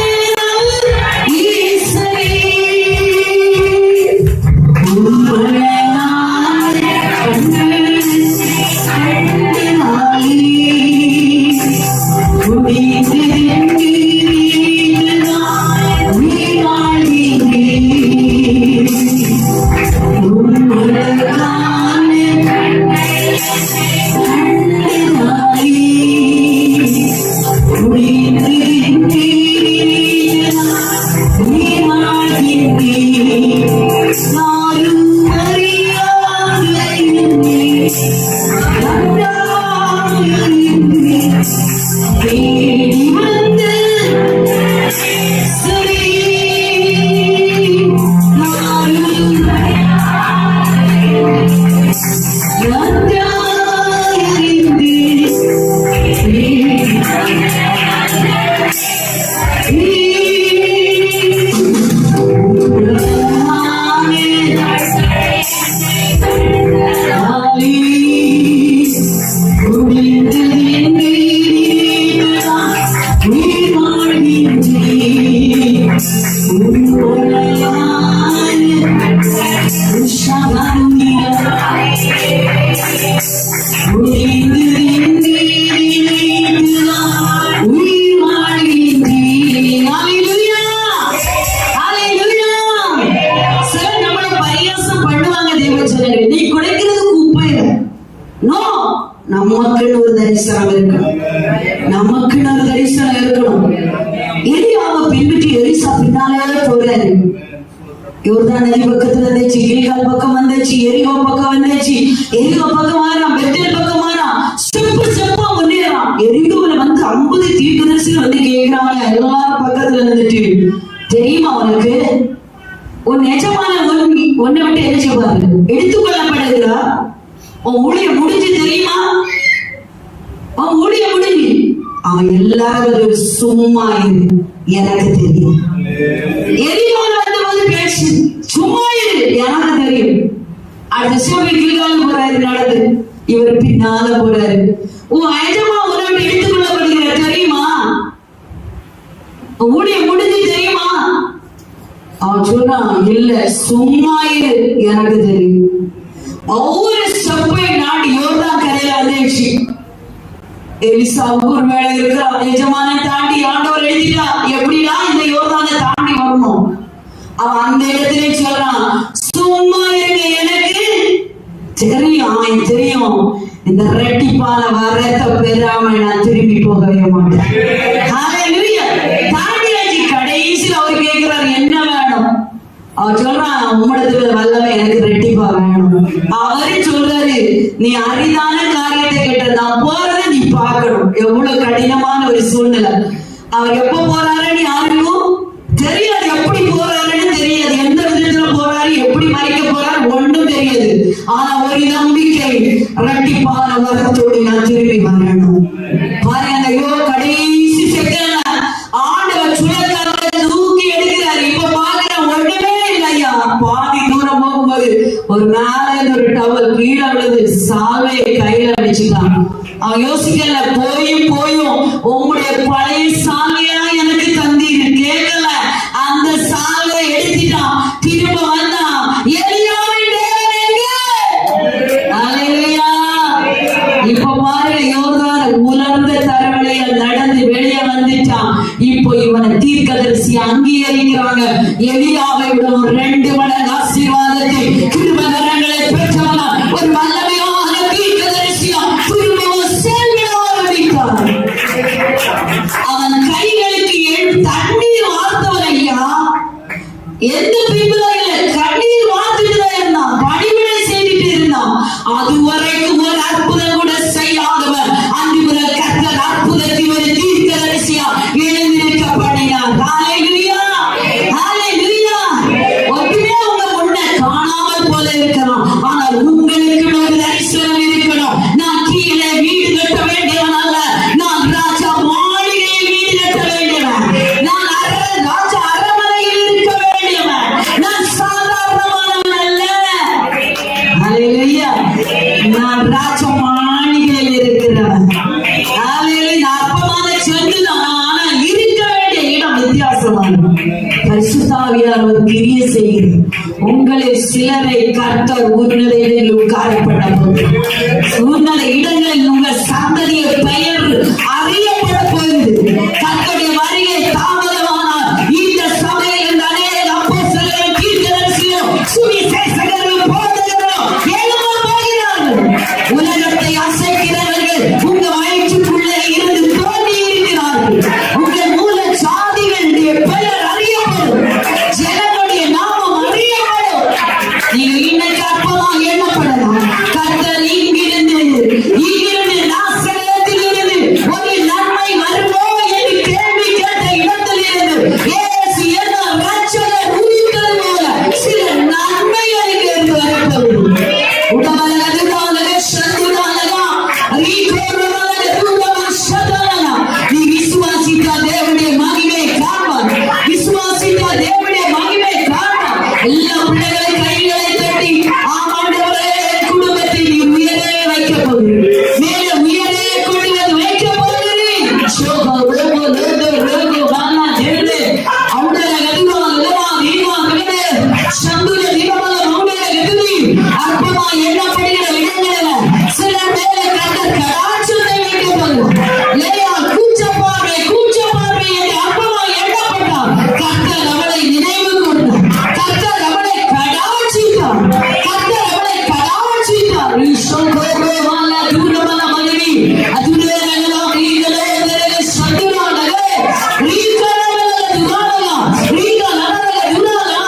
நமக்குன்னு ஒரு தரிசனம் இருக்கணும். நமக்குன்னு ஒரு தரிசனம் இருக்கணும். எலியாவை பின்பற்றி எலிசா பின்னாலே போறாரு. யோர்தான் நதி பக்கத்துல வந்துச்சு, கில்கால் பக்கம் வந்துச்சு, எரிகோ பக்கம் வந்துச்சு. எரிகோ பக்கம் வாரான், பெத்தேல் பக்கம் வாரான், ஸ்டெப் ஸ்டெப்பா முன்னேறான். எரிகோல வந்து 50 தீர்க்கதரிசிகள் வந்து கேட்கிறாங்க. எல்லாரும் பக்கத்துல இருந்துட்டு, தெரியுமா உனக்கு உன் எஜமான உன்னை விட்டு என்ன செய்வாரு? எடுத்துக்கொள்ளப்படுகிறா? உன் ஊழியம் முடிஞ்சு தெரியுமா? அவன் ஊழியம் முடிஞ்சு. அவன் எல்லாரும் சும்மா இரு, எனக்கு தெரியும். எரிகோல வந்து பேச்சு, சும்மா இரு, எனக்கு தெரியும். அடுத்த சோழி கில்கால் போறாரு நடந்து, இவர் பின்னால போறாரு. உன் எஜமா உன்னை விட்டு எடுத்துக்கொள்ளப்படுகிற தெரியுமா? ஊழியம் முடிஞ்சு தெரியுமா? அவன் சொல்றான், இல்ல சும்மா இரு, எனக்கு தெரியும். ஒவ்வொரு ஸ்டெப்பை நாடி யோர்தான் கரையில வந்துச்சு. எலிசாவுக்கு ஒரு வேலை இருக்கிறா. எஜமான தாண்டி ஆண்டவர் எழுதிட்டா, எப்படிடா இந்த யோர்தானை தாண்டி வரணும்? அவன் அந்த இடத்திலே சொல்றான், சும்மா இருங்க, எனக்கு தெரியும், தெரியும். இந்த ரெட்டிப்பான வரத்தை பெறாம நான் திரும்பி போகவே மாட்டேன். தாண்டியாச்சு. கடைசியில் அவர் கேட்கிறார், என்ன வேணும்? அவர் சொல்றான், உம்மிடத்துல வல்லமை எனக்கு ரெட்டிப்பா வேணும். அவரே சொல்றாரு, நீ அரிதான காரியத்தை கேட்ட, நான் போறதை நீ பார்க்கணும். எவ்வளவு கடினமான ஒரு சூழ்நிலை. அவர் எப்ப போறாருன்னு யாருக்கும் தெரியாது. எப்படி போறாருன்னு தெரியாது. எந்த விதத்துல போறாரு, எப்படி மறைக்க போறாரு, ஒன்றும் தெரியாது. ஆனா ஒரு நம்பிக்கை, ரெட்டிப்பான வரத்தோடு நான் திரும்பி வரணும். பாருங்க, அந்த கடைசி செகண்ட்ல ஆண்டவர் சுழற்காரத்தை தூக்கி எடுக்கிறாரு. இப்ப பாக்குற ஒண்ணுமே இல்லையா. பாதி தூரம் போகும்போது ஒரு மேல ஒரு டவல் கீழே உள்ளது, சாவையை கையில அடிச்சுட்டான். அவன் யோசிக்கல, போயும் உங்களுடைய பழைய சாலையா எனக்கு தந்தீரு, கேட்கல. அந்த சாலை எடுத்துட்டான், திரும்ப வந்தான். இப்ப பாருங்க, யோர்தான் உலர்ந்த தரவழியில் நடந்து வெளியே வந்துட்டான். இப்போ இவனை தீர்க்கதரிசி அங்கீகரிக்கிறாங்க. எலியாவை விட 2 மடங்கு ஆசீர்வாதத்தை, கிருபைகளை பெற்றவனா, ஒரு வல்லமையான தீர்க்கதரிசியா திரும்பவும் செயல்பட ஆரம்பித்தார். அவன் கைகளுக்கு தண்ணீர் வார்த்தவன் ஐயா. எந்த பின்புல கண்ணீர் வார்த்துட்டு தான் இருந்தான், பணிவிடை செய்துட்டு இருந்தான். அதுவரைக்கும் ஒரு அற்புதம் கூட செய்யாதவன் அன்று உங்களில் சிலரை கர்த்தர் உன்னத இடங்களில் உட்காரப்பட உன்னத இடங்களில் உங்கள் சந்ததிய பெயர் அறியப்பட போகிறது. கர்த்தருடைய வருகை தாமதமானால் இந்த சபையில் இந்த அநேக அப்போஸ்தலர்கள், தீர்க்கதரிசிகள், சுவிசேஷகர்கள், போதகர்கள் எழும்ப போகிறார்கள். உலகத்தை அசைக்கிறவர்கள் உங்க வயிற்றுக்குள்ளே இருந்து தோன்றி இருக்கிறார்கள். உங்கள் மூல சாதிகளுடைய பெயர் அறியப்படும். ஜனங்களுடைய நாமம் அறியப்படும். நீங்க இன்னைக்கு அற்பமாக எண்ணப்படலாம். கர்த்தர் இங்கிருந்து நாசகத்தில் இருந்து ஒரு நன்மை வருமோ என்று கேள்வி கேட்ட இடத்தில் இருந்து இயேசு என்ன ரட்சகர் உதித்தது போல சில நன்மைகளுக்கு இருந்து வரப்படும். நீ விசுவாசித்த தேவனுடைய மகிமை காண்பார். விசுவாசித்த தேவனுடைய மகிமை காண்பார். எல்லா பிள்ளைகளை கைகளை தட்டி ஆண்டவரே குடும்பத்தை நீ உயரே வைக்க போகிறீர். மேலும் உயரே கொண்டு வந்து வைக்க போகிறீர். சோபா ரோகோ லோகோ ரோகோ வானா தேவனே அவங்கள கதிமா லவா தீமா தேவனே சந்துல தீபமல மௌனே கதினி அற்பமா எண்ணப்படுகிற இடங்களில் சில பேரை கண்ட கடாட்சத்தை வைக்க போகிறோம். லேயா கூச்ச பார்வை என்று அற்பமா எண்ணப்பட்டார். கர்த்தர் அவளை நினைவு கொண்டார். கர்த்தர் அவளை கடாட்சித்தார். கர்த்தர் அவளை கடாட்சித்தார். ஈஸ்வரே வாலா தூரமல மகிமி அதுவே நகரம் நீங்களே சதுரானவே ரீகரவல துரானலா ரீகரவல துரானலா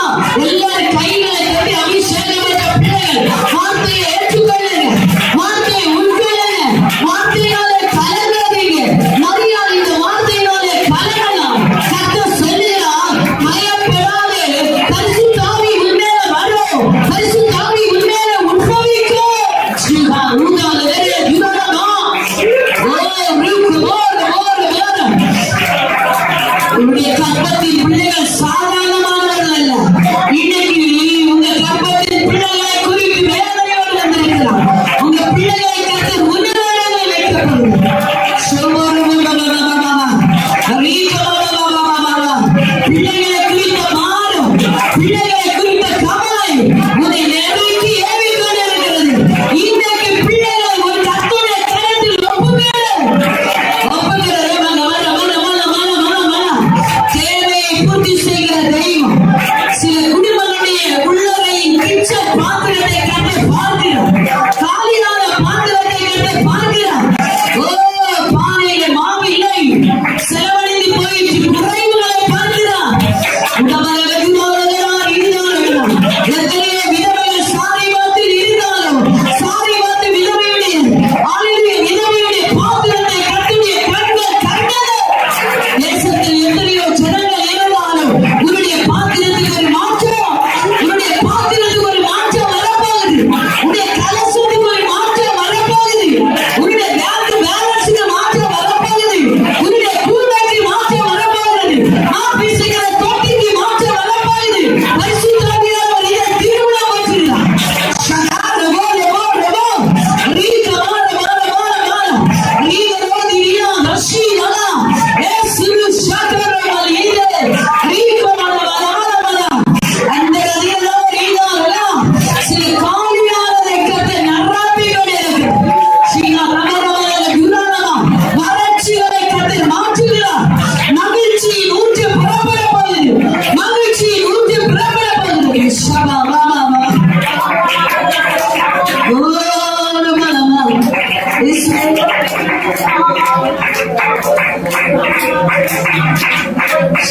எல்லாரும் கைகளை தட்டி அபிஷேகப்பட்ட பிள்ளைகள் வார்த்தையை ஏற்றுக்கொள்ளுங்க. வார்த்தையை உட்கொள்ளுங்க. வார்த்தையினாலே கலங்காதீங்க. மரியாதை இந்த வார்த்தையினாலே கலங்கலாம். கர்த்தர் சொல்லுகிறார், பயப்படாதே, பரிசுத்த ஆவி உன் மேல வரும். பரிசுத்த ஆவி உன் மேல உட்பவிக்கும். சிவா ஊதாலே யுவனமா உங்களுடைய கர்ப்பத்தின் பிள்ளைகள் சாதாரணமானவர்கள் அல்ல. இன்னைக்கு உங்க கர்ப்பத்தின் பிள்ளைகளை குறித்து வேதனையோடு வந்திருக்கிறார். உங்க பிள்ளைகளை கர்த்தர் உன்னதங்களில் வைக்கப்படுகிறார். பிள்ளைகளை குறித்த மாறும், பிள்ளைகளை குறித்த கவலை உன்னை நெருக்கி ஏவிக் கொண்டிருக்கிறது. இன்றைக்கு பிள்ளைகளை ஒரு கர்த்தருடைய கரத்தில் ஒப்புகிறது. தேவையை பூர்த்தி செய்கிற தெய்வம். சில குடும்பங்களுடைய உள்ளறையின் பிச்சை பாத்திரத்தை கண்டு பார்க்கிறோம். காலியான பாத்திரத்தை கண்டு பார்க்கிறோம். ஓ பானையில மாவு இல்லை, செலவழிந்து போயிட்டு குறைவுகளை பார்க்கிறார். எத்தனையோ விதவைகள் சாரி வாத்தில் இருந்தாலும் சாரி வாத்து விதவையுடைய விதவையுடைய பாத்திரத்தை கட்டுடைய கண்கள் கண்டது. தேசத்தில் எத்தனையோ ஜனங்கள் இருந்தாலும் உன்னுடைய பாத்திரத்துக்கு ஒரு மாற்றம், உன்னுடைய பாத்திரத்துக்கு ஒரு மாற்றம் வரப்போகுது. உன்னுடைய கலசத்துக்கு ஒரு மாற்றம் வரப்போகுது. உன்னுடைய பேங்க் பேலன்ஸுக்கு மாற்றம் வரப்போகுது. உன்னுடைய கூட்டாட்சி மாற்றம் வரப்போகுது. ஆபீஸுக்கு தொட்டிக்கு மாற்றம் வரப்போகுது. பரிசுத்த ஆவியானவர் இதை தீர்மானம் வச்சிருக்கிறார். சகார போல போல ரீக மாற மாற மாற மாற ரீக ரோதி ரீனா ரஷி நலா ஏசு சகர மலிதே ரீக மாற மாற மாற அந்த ரீனா ரீனா நலா சில காலியானதை கட்ட நராப்பி கொண்டிருக்கு. சீனா ரமரமல குரானமா வறட்சிகளை கட்ட மாற்றுகிறார். மகிழ்ச்சியின் ஊற்று புறப்பட போகுது. மகிழ்ச்சியின் ஊற்று புறப்பட போகுது. ஷபா மாமா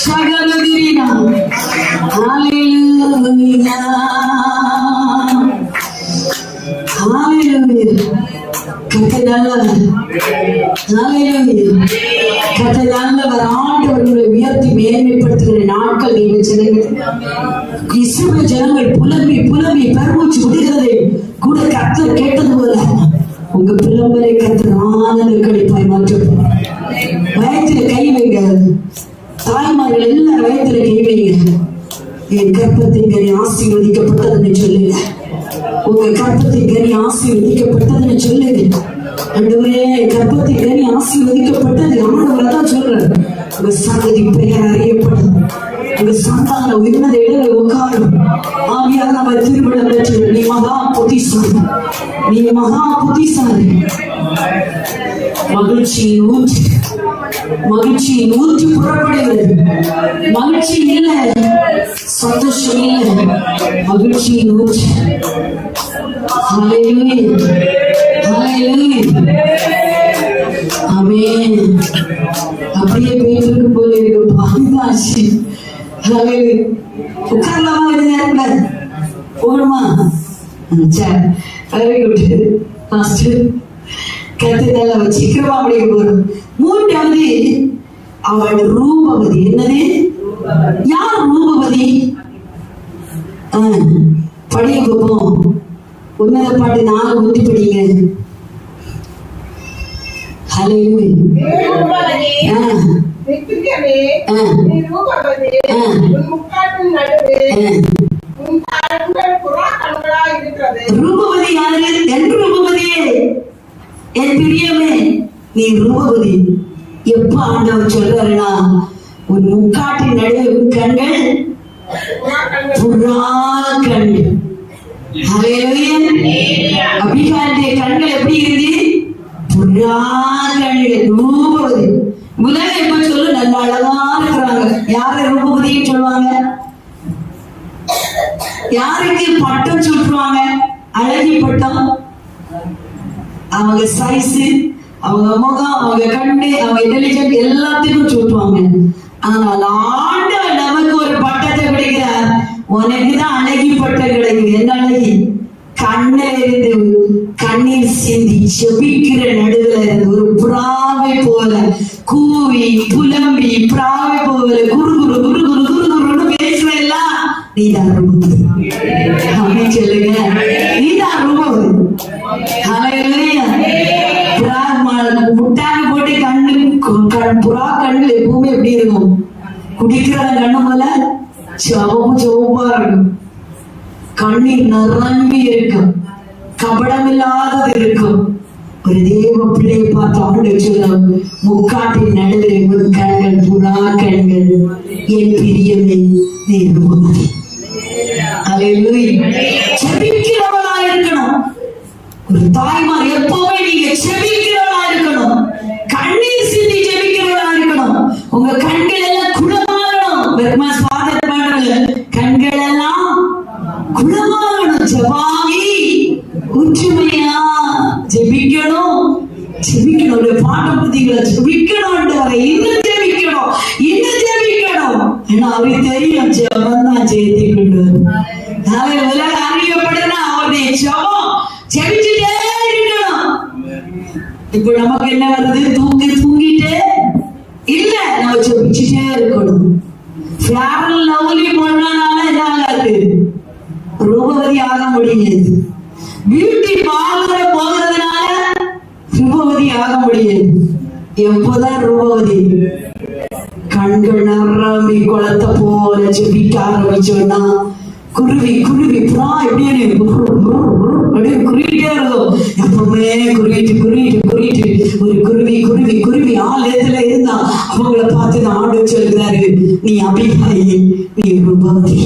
Shagaladirina, hallelujah, hallelujah. கர்த்தர் நல்லவர். ஆண்டவர்களை உயர்த்தி மேன்மைப்படுத்துகிற நாட்கள் நீங்கள் ஜனங்கள். இஸ்ரவேல் ஜனங்கள் புலம்பி புலம்பி பெருமூச்சு விடுகிறதை கூட கர்த்தர் கேட்டது போல உங்க புலம்பலை கர்த்தர் ஆனந்த கழிப்பாய் மாற்றும். வயத்துல கை வைங்க. தாய்மார்கள் எல்லாரும் வயத்துல கை வைங்க. என் கற்பத்தின் கனி ஆசீர்வதிக்கப்பட்டதுன்னு சொல்லுங்க. உங்க கற்பத்தின் கனி ஆசீர்வதிக்கப்பட்டதுன்னு சொல்லுங்க. ஆண்டவரே, கற்பத்தின் கனி ஆசீர்வதிக்கப்பட்டது. ஆண்டவரை தான் சொல்றேன். உங்க சந்ததி பெயர் அறியப்படும். உங்க சந்தான உயர்ந்த இடங்களை உட்காரும். ஆவியாக நம்ம திருமணம் பெற்று நீ மகா புத்திசாலி, நீ மகா புத்திசாலி. மகிழ்ச்சியின் ஊற்று, மகிழ்ச்சியின் ஊற்று புறப்படுகிறது. மகிழ்ச்சி இல்லை, சந்தோஷம் இல்லை, மகிழ்ச்சியின் ஊற்று. ஹல்லேலூயா, ஹல்லேலூயா, ஆமென். அப்படியே பேருக்கு போல இருக்கு பாதாசி. ஹல்லேலூயா. உட்காரலாமா இந்த நேரத்துல? போகணுமா? சரி, வெரி குட் மாஸ்டர். கருத்துக்களை சீக்கிரமா முடிக்க போறோம். மூன்றாவது அவள் ரூபவதி. என்னது? யார் ரூபவதி? படிய பார்ப்போம். உன்னத பாட்டு 4 ஒத்தி படிங்க. ஹல்லேலூயா. ரூபவதி யாரு? என் ரூபவதியே, என் பிரியமே, நீ ரூபவதி. எப்ப ஆண்டவர் சொல்றாருன்னா, உன் முக்காட்டின் நடுவே உன் கண்கள் புறா கண்கள். அபிகாருடைய கண்கள் எப்படி இருக்கு? புறா கண்கள். ரூபவதி. உலகம் எப்ப சொல்லு? நல்ல அழகா இருக்கிறாங்க. யார ரூபவதின்னு சொல்லுவாங்க? யாருக்கு பட்டம் சுட்டுருவாங்க? அழகி பட்டம். அவங்க சைஸ், அவங்க முகம், அவங்க கண்ணு, அவங்க இன்டெலிஜென்ட் எல்லாத்துக்கும் சுட்டுவாங்க. ஆனால் ஆண்டவர் நமக்கு ஒரு பட்டத்தை கிடைக்கிறார். உனக்குதான் அழகி பட்டம் கிடைக்குது. என்ன அழகி? கண்ணில் இருந்து கண்ணீர் சிந்தி செபிக்கிற நடுவில் இருந்து ஒரு புறாவை போல கூவி புலம்பி புறாவை போல குரு குரு குரு குரு குரு குருன்னு பேசுறெல்லாம் நீதான் ரூபவதி. அப்படின்னு சொல்லுங்க, நீதான் ரூபவதி. முட்டாக போட்டு கண்ணு புறா கண்கள் எப்பவுமே எப்படி இருக்கும்? குடிக்கிறத கண்ணு போல சிவப்பு சிவப்பா இருக்கும். கண்ணீர் நிரம்பி இருக்கும், கபடம் இல்லாதது இருக்கும். ஒரு தேவ பிள்ளையை பார்த்து ஆண்டு சொல்ல, முக்காட்டின் நடுவில் உன் கண்கள் புறா கண்கள், என் பிரியமே நீ ரூபவதி. ஹல்லேலூயா. செபிக்கிறவளா இருக்கணும். ஒரு தாய்மார் எப்பவுமே நீங்க செபிக்கிறவளா இருக்கணும். கண்ணீர் சிந்தி செபிக்கிறவளா இருக்கணும். உங்க கண்கள் எல்லாம் குணமாகணும். வெறுமா சாதனை பாடல, கண்கள் எல்லாம் குணமாகணும். ஜெபாவி உற்றுமையா ஜெபிக்கணும், ஜெபிக்கணும். ஒரு பாட்ட புத்திகளை ஜெபிக்கணும். இன்னும் ஜெபிக்கணும், இன்னும் ஜெபிக்கணும். ஏன்னா அவருக்கு தெரியும் ஜெபம் தான் ஜெயத்தை கொண்டு வரும். உலக அறியப்படுதுன்னா அவருடைய ஜெபம் ஜெபிச்சுட்டே இருக்கணும். இப்ப நமக்கு என்ன வருது? தூங்கிட்டே இல்ல, நம்ம ஜெபிச்சுட்டே இருக்கணும். ஃபேரல் லவ்லி பண்ணனால என்ன ஆகாது? ரூபவதி ஆக முடியாது. பியூட்டி பார்லர் போகிறதுனால ரூபவதி ஆக முடியாது. எப்போதான் ரூபவதி? கண்கள் நிரம்பி குளத்தை போல ஜெபிக்க ஆரம்பிச்சோம்னா, குருவி குருவி புறா எப்படியே குறிட்டே இருக்கும். எப்பவுமே குறிட்டு குறிட்டு குறிட்டு ஒரு குருவி குருவி குருவி ஆலயத்துல இருந்தா அவங்கள பார்த்து நான் ஆண்டு சொல்கிறாரு, நீ அபிகாரி, நீ ரூபவதி.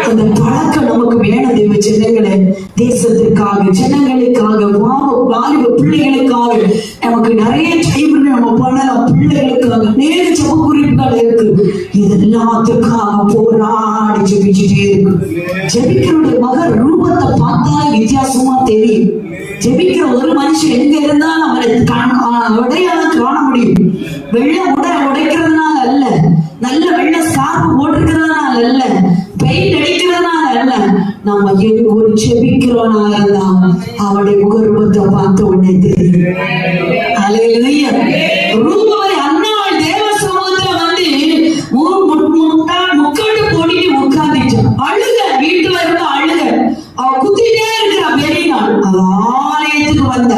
அந்த பழக்கம் நமக்கு வேணும். தேவ ஜனங்களே, தேசத்திற்காக, ஜனங்களுக்காக, வாலிப பிள்ளைகளுக்காக நமக்கு நிறைய டைம் நம்ம பண்ணலாம். பிள்ளைகளுக்காக நேர ஜெப குறிப்புகள் இருக்கு. இதெல்லாத்துக்காக போராடி ஜெபிச்சுட்டே இருக்கு. ஜெபிக்கிறோட மகன் ரூபத்தை பார்த்தா வித்தியாசமா தெரியும். ஜெபிக்கிற ஒரு மனுஷன் எங்க இருந்தாலும் அவரை உடையாளம் காண முடியும். வெள்ள உடைக்கிறதுனால அல்ல, நல்ல வெள்ள ஸ்கார்ப் போட்டிருக்கிறதுனால அல்ல, பெயிண்ட் அடிக்கிறதுனால அல்ல, நம்ம ஒரு ஜெபிக்கிறோனா இருந்தா அவருடைய முகரூபத்தை பார்த்த உடனே தெரியும். ஹல்லேலூயா. ரூபவதி அன்னாள் தேவ சமூகத்துல வந்து முக்காட்டு போட்டிட்டு உட்கார்ந்துட்டான். அழுக, வீட்டுல இருக்க அழுக. அவ குத்திட்டே இருக்கிற பெரியநாள். அவ ஆலயத்துக்கு வந்த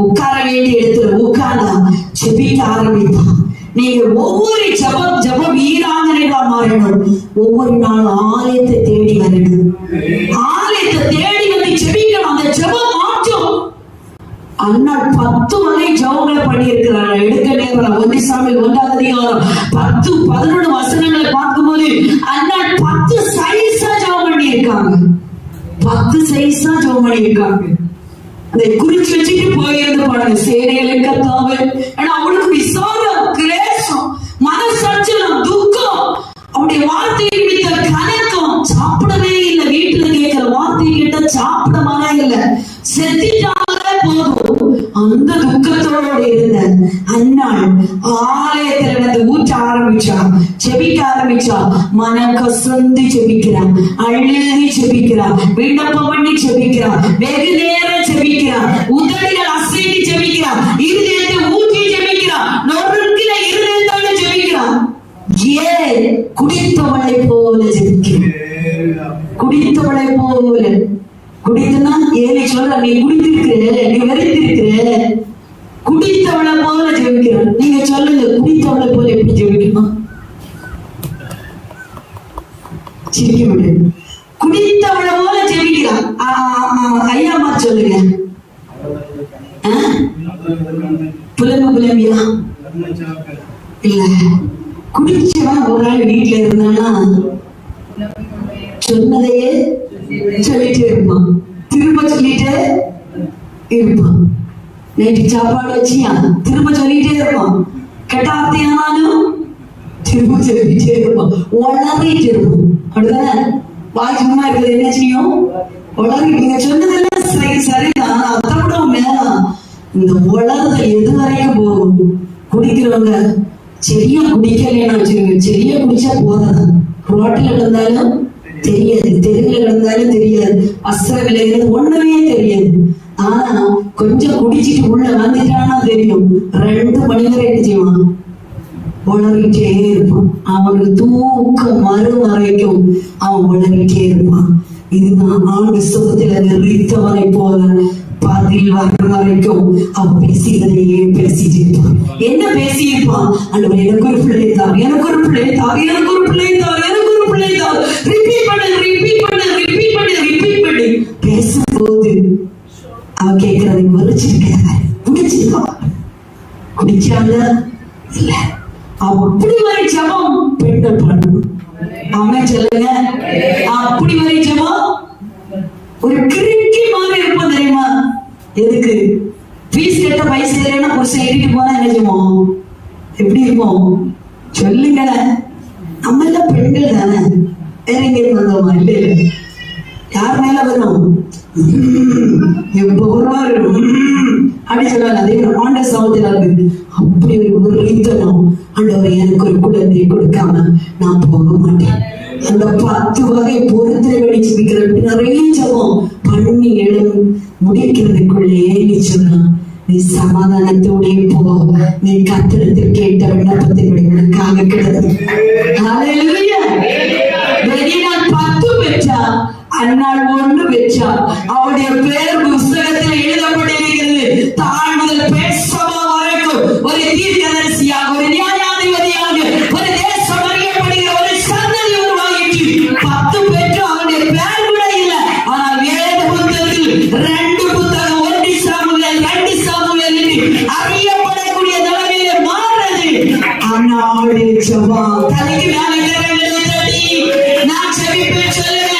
உட்கார வேண்டிய இடத்துல உட்கார்ந்தா ஜெபிக்க ஆரம்பித்தான். நீங்க ஒவ்வொரு ஜப வீராங்கனைகளா மாறணும். ஒவ்வொரு நாளும் ஆலயத்தை தேடி வரணும். ஆலயத்தை தேடி வந்து ஜெபிக்கணும். அந்த ஜெபம் மாற்றும். அண்ணாள் 10 வகை ஜெபங்களை பண்ணி இருக்கிறாங்க. எடுக்க நேரம் 1 சாமுவேல் 1ஆம் அதிகாரம் 10-11 வசனங்களை பார்க்கும்போது அண்ணாள் 10 சைஸா ஜெபம் பண்ணி இருக்காங்க. 10 சைஸா ஜெபம் பண்ணி இருக்காங்க. அதை குறிச்சு வச்சுட்டு போயிருந்து பாருங்க. சேனையில கத்தாவே, ஆனா அவளுக்கு விசாரம், கிளேசம், மனசஞ்சலம், துக்கம், அவருடைய வார்த்தை நிமித்த கலக்கம். சாப்பிடவே இல்லை. வீட்டுல கேட்கிற வார்த்தை கிட்ட சாப்பிட மாறே இல்லை. செத்திட்டாலே போதும் அந்த துக்கத்தோட இருந்த அன்னாள் ஆலயத்துல வந்து ஊற்ற ஆரம்பிச்சா, செபிக்க ஆரம்பிச்சா. மனம் கசந்து செபிக்கிறா, அழுகி செபிக்கிறா, விண்ணப்பம் பண்ணி செபிக்கிறா, வெகு நேரம் செபிக்கிறா, உதடுகள் அசைந்து செபிக்கிறா, இருதயத்தை ஊற்றி செபிக்கிறா, நொறுக்கில இருதயத்தோடு செபிக்கிறா. ஏன்? குடித்தவளை போல செபிக்கிறா. குடித்தவளை போல. குடித்துனா ஏழை சொல்ற, நீ குடித்திருக்கிற, நீ வெறித்திருக்கிற. குடித்தவளை போல ஜெபிக்கிறான். நீங்க சொல்லுங்க, குடித்தவளை போல எப்படி ஜெபிக்கணும்? சிரிக்க முடியாது. குடித்தவளை போல ஜெபிக்கிறான். ஐயாமா சொல்லுங்க. புலம்பியா? இல்ல, குடிச்சவன் ஒரு நாள் வீட்டுல இருந்தானா சொன்னதையே சொல்லிட்டே இருப்பான், திரும்ப சொல்லிட்டே இருப்பான். நைட்டு சாப்பாடு வச்சியா திரும்ப சொல்லிட்டே இருப்பான். கெட்டார்த்தையானாலும் திரும்ப சொல்லிட்டே இருப்பான். உளறிட்டு இருப்பான். அப்படிதானே? வாய் சும்மா இருக்கிறது என்ன செய்யும்? உளறிட்டு. சொன்னதெல்லாம் சரிதான், அதை விட மேல இந்த உளறுதல் எது வரைக்கும் போகும்? குடிக்கிறவங்க சரியா குடிக்கலைன்னு வச்சுக்கோங்க. சரியா குடிச்சா போதாதான். ரோட்டில் கிடந்தாலும் தெரியாது, தெருவில் கிடந்தாலும் தெரியாது, அஸ்திரங்கள் இருக்கிறது ஒண்ணுமே தெரியாது. ஆனா கொஞ்சம் குடிச்சிட்டு உள்ள வந்துட்டானா தெரியும். 2 மணி நேரம் என்ன செய்வான்? உளறிட்டே இருப்பான். அவனுக்கு தூக்கம் வரும் வரைக்கும் அவன் உளறிட்டே இருப்பான். இதுதான் ஆண்டு சுகத்துல நிறுத்தவரை போல பதில் வரும் வரைக்கும் அவன் பேசியதையே பேசிட்டு இருப்பான். என்ன பேசியிருப்பான்? ஆண்டவர் எனக்கு ஒரு பிள்ளை தார், எனக்கு ஒரு பிள்ளை தார், எனக்கு ஒரு பிள்ளை தார், எனக்கு ஒரு பிள்ளை தார். ரிப்பீட் பண்ணு, ரிப்பீட் பண்ணு, ரிப்பீட் பண்ணு, ரிப்பீட் பண்ணு. பேசும்போது அவன் கேட்கறதை மறைச்சிருக்க, குடிச்சிருக்கான். குடிச்சாங்க இல்ல. அப்படி வரை ஜெபம் பெண்கள் பண்ணணும். அவன் சொல்லுங்க, அப்படி வரை ஜெபம். ஒரு கிறுக்கி மாதிரி இருப்போம் தெரியுமா? எதுக்கு? பீஸ் கட்ட பைசா இல்லைன்னா புருஷன் ஏறிட்டு போனா என்ன செய்வோம்? எப்படி இருப்போம்? சொல்லுங்க. நம்ம எல்லாம் பெண்கள் தானே, வேற எங்கேயும் வந்தோமா? இல்ல இல்ல. யார் மேல வரும்? அப்படி சொல்லுவாங்க. அதே ஆண்ட சமத்துல இருக்கு. அப்படி ஒரு ரீத்தனம். ஆண்டவர் எனக்கு ஒரு குழந்தையை கொடுக்காம நான் போக மாட்டேன். அந்த 10 வகை பொறுத்தரை வெடிச்சிருக்கிறது. நிறைய ஜபம் பண்ணி முடிக்கிறதுக்குள்ளே நீ சொன்னா, நீ சமாதானத்தோட போ. நீ கத்திரத்தில் கேட்ட விண்ணப்பத்தின் உனக்காக கிடது. நான் 10 பெற்றா, அன்னாள் 1 பெற்றா. அவருடைய பேர் புஸ்தகத்தில் எழுதப்பட்டிருக்கிறது. தாழ்வுதல் பேசவா வரைக்கும் ஒரு தீர்க்கதரிசியாக, ஒரு நியாயாதிபதியாக, ஒரு தேசம் அறியப்படுகிற ஒரு சந்ததி உருவாகிட்டு 10 பெற்று அவருடைய பேர் கூட இல்லை. ஆனால் வேத புத்தகத்தில் 2 புத்தகம், 1 சாமுவேல் 2 சாமுவேல் அறியப்படக்கூடிய நிலைமையில மாறுறது. அன்னாளுடைய ஜெபம். தலைக்கு மேலே கரங்களை தட்டி நான் செபிப்பேன். சொல்லுங்க,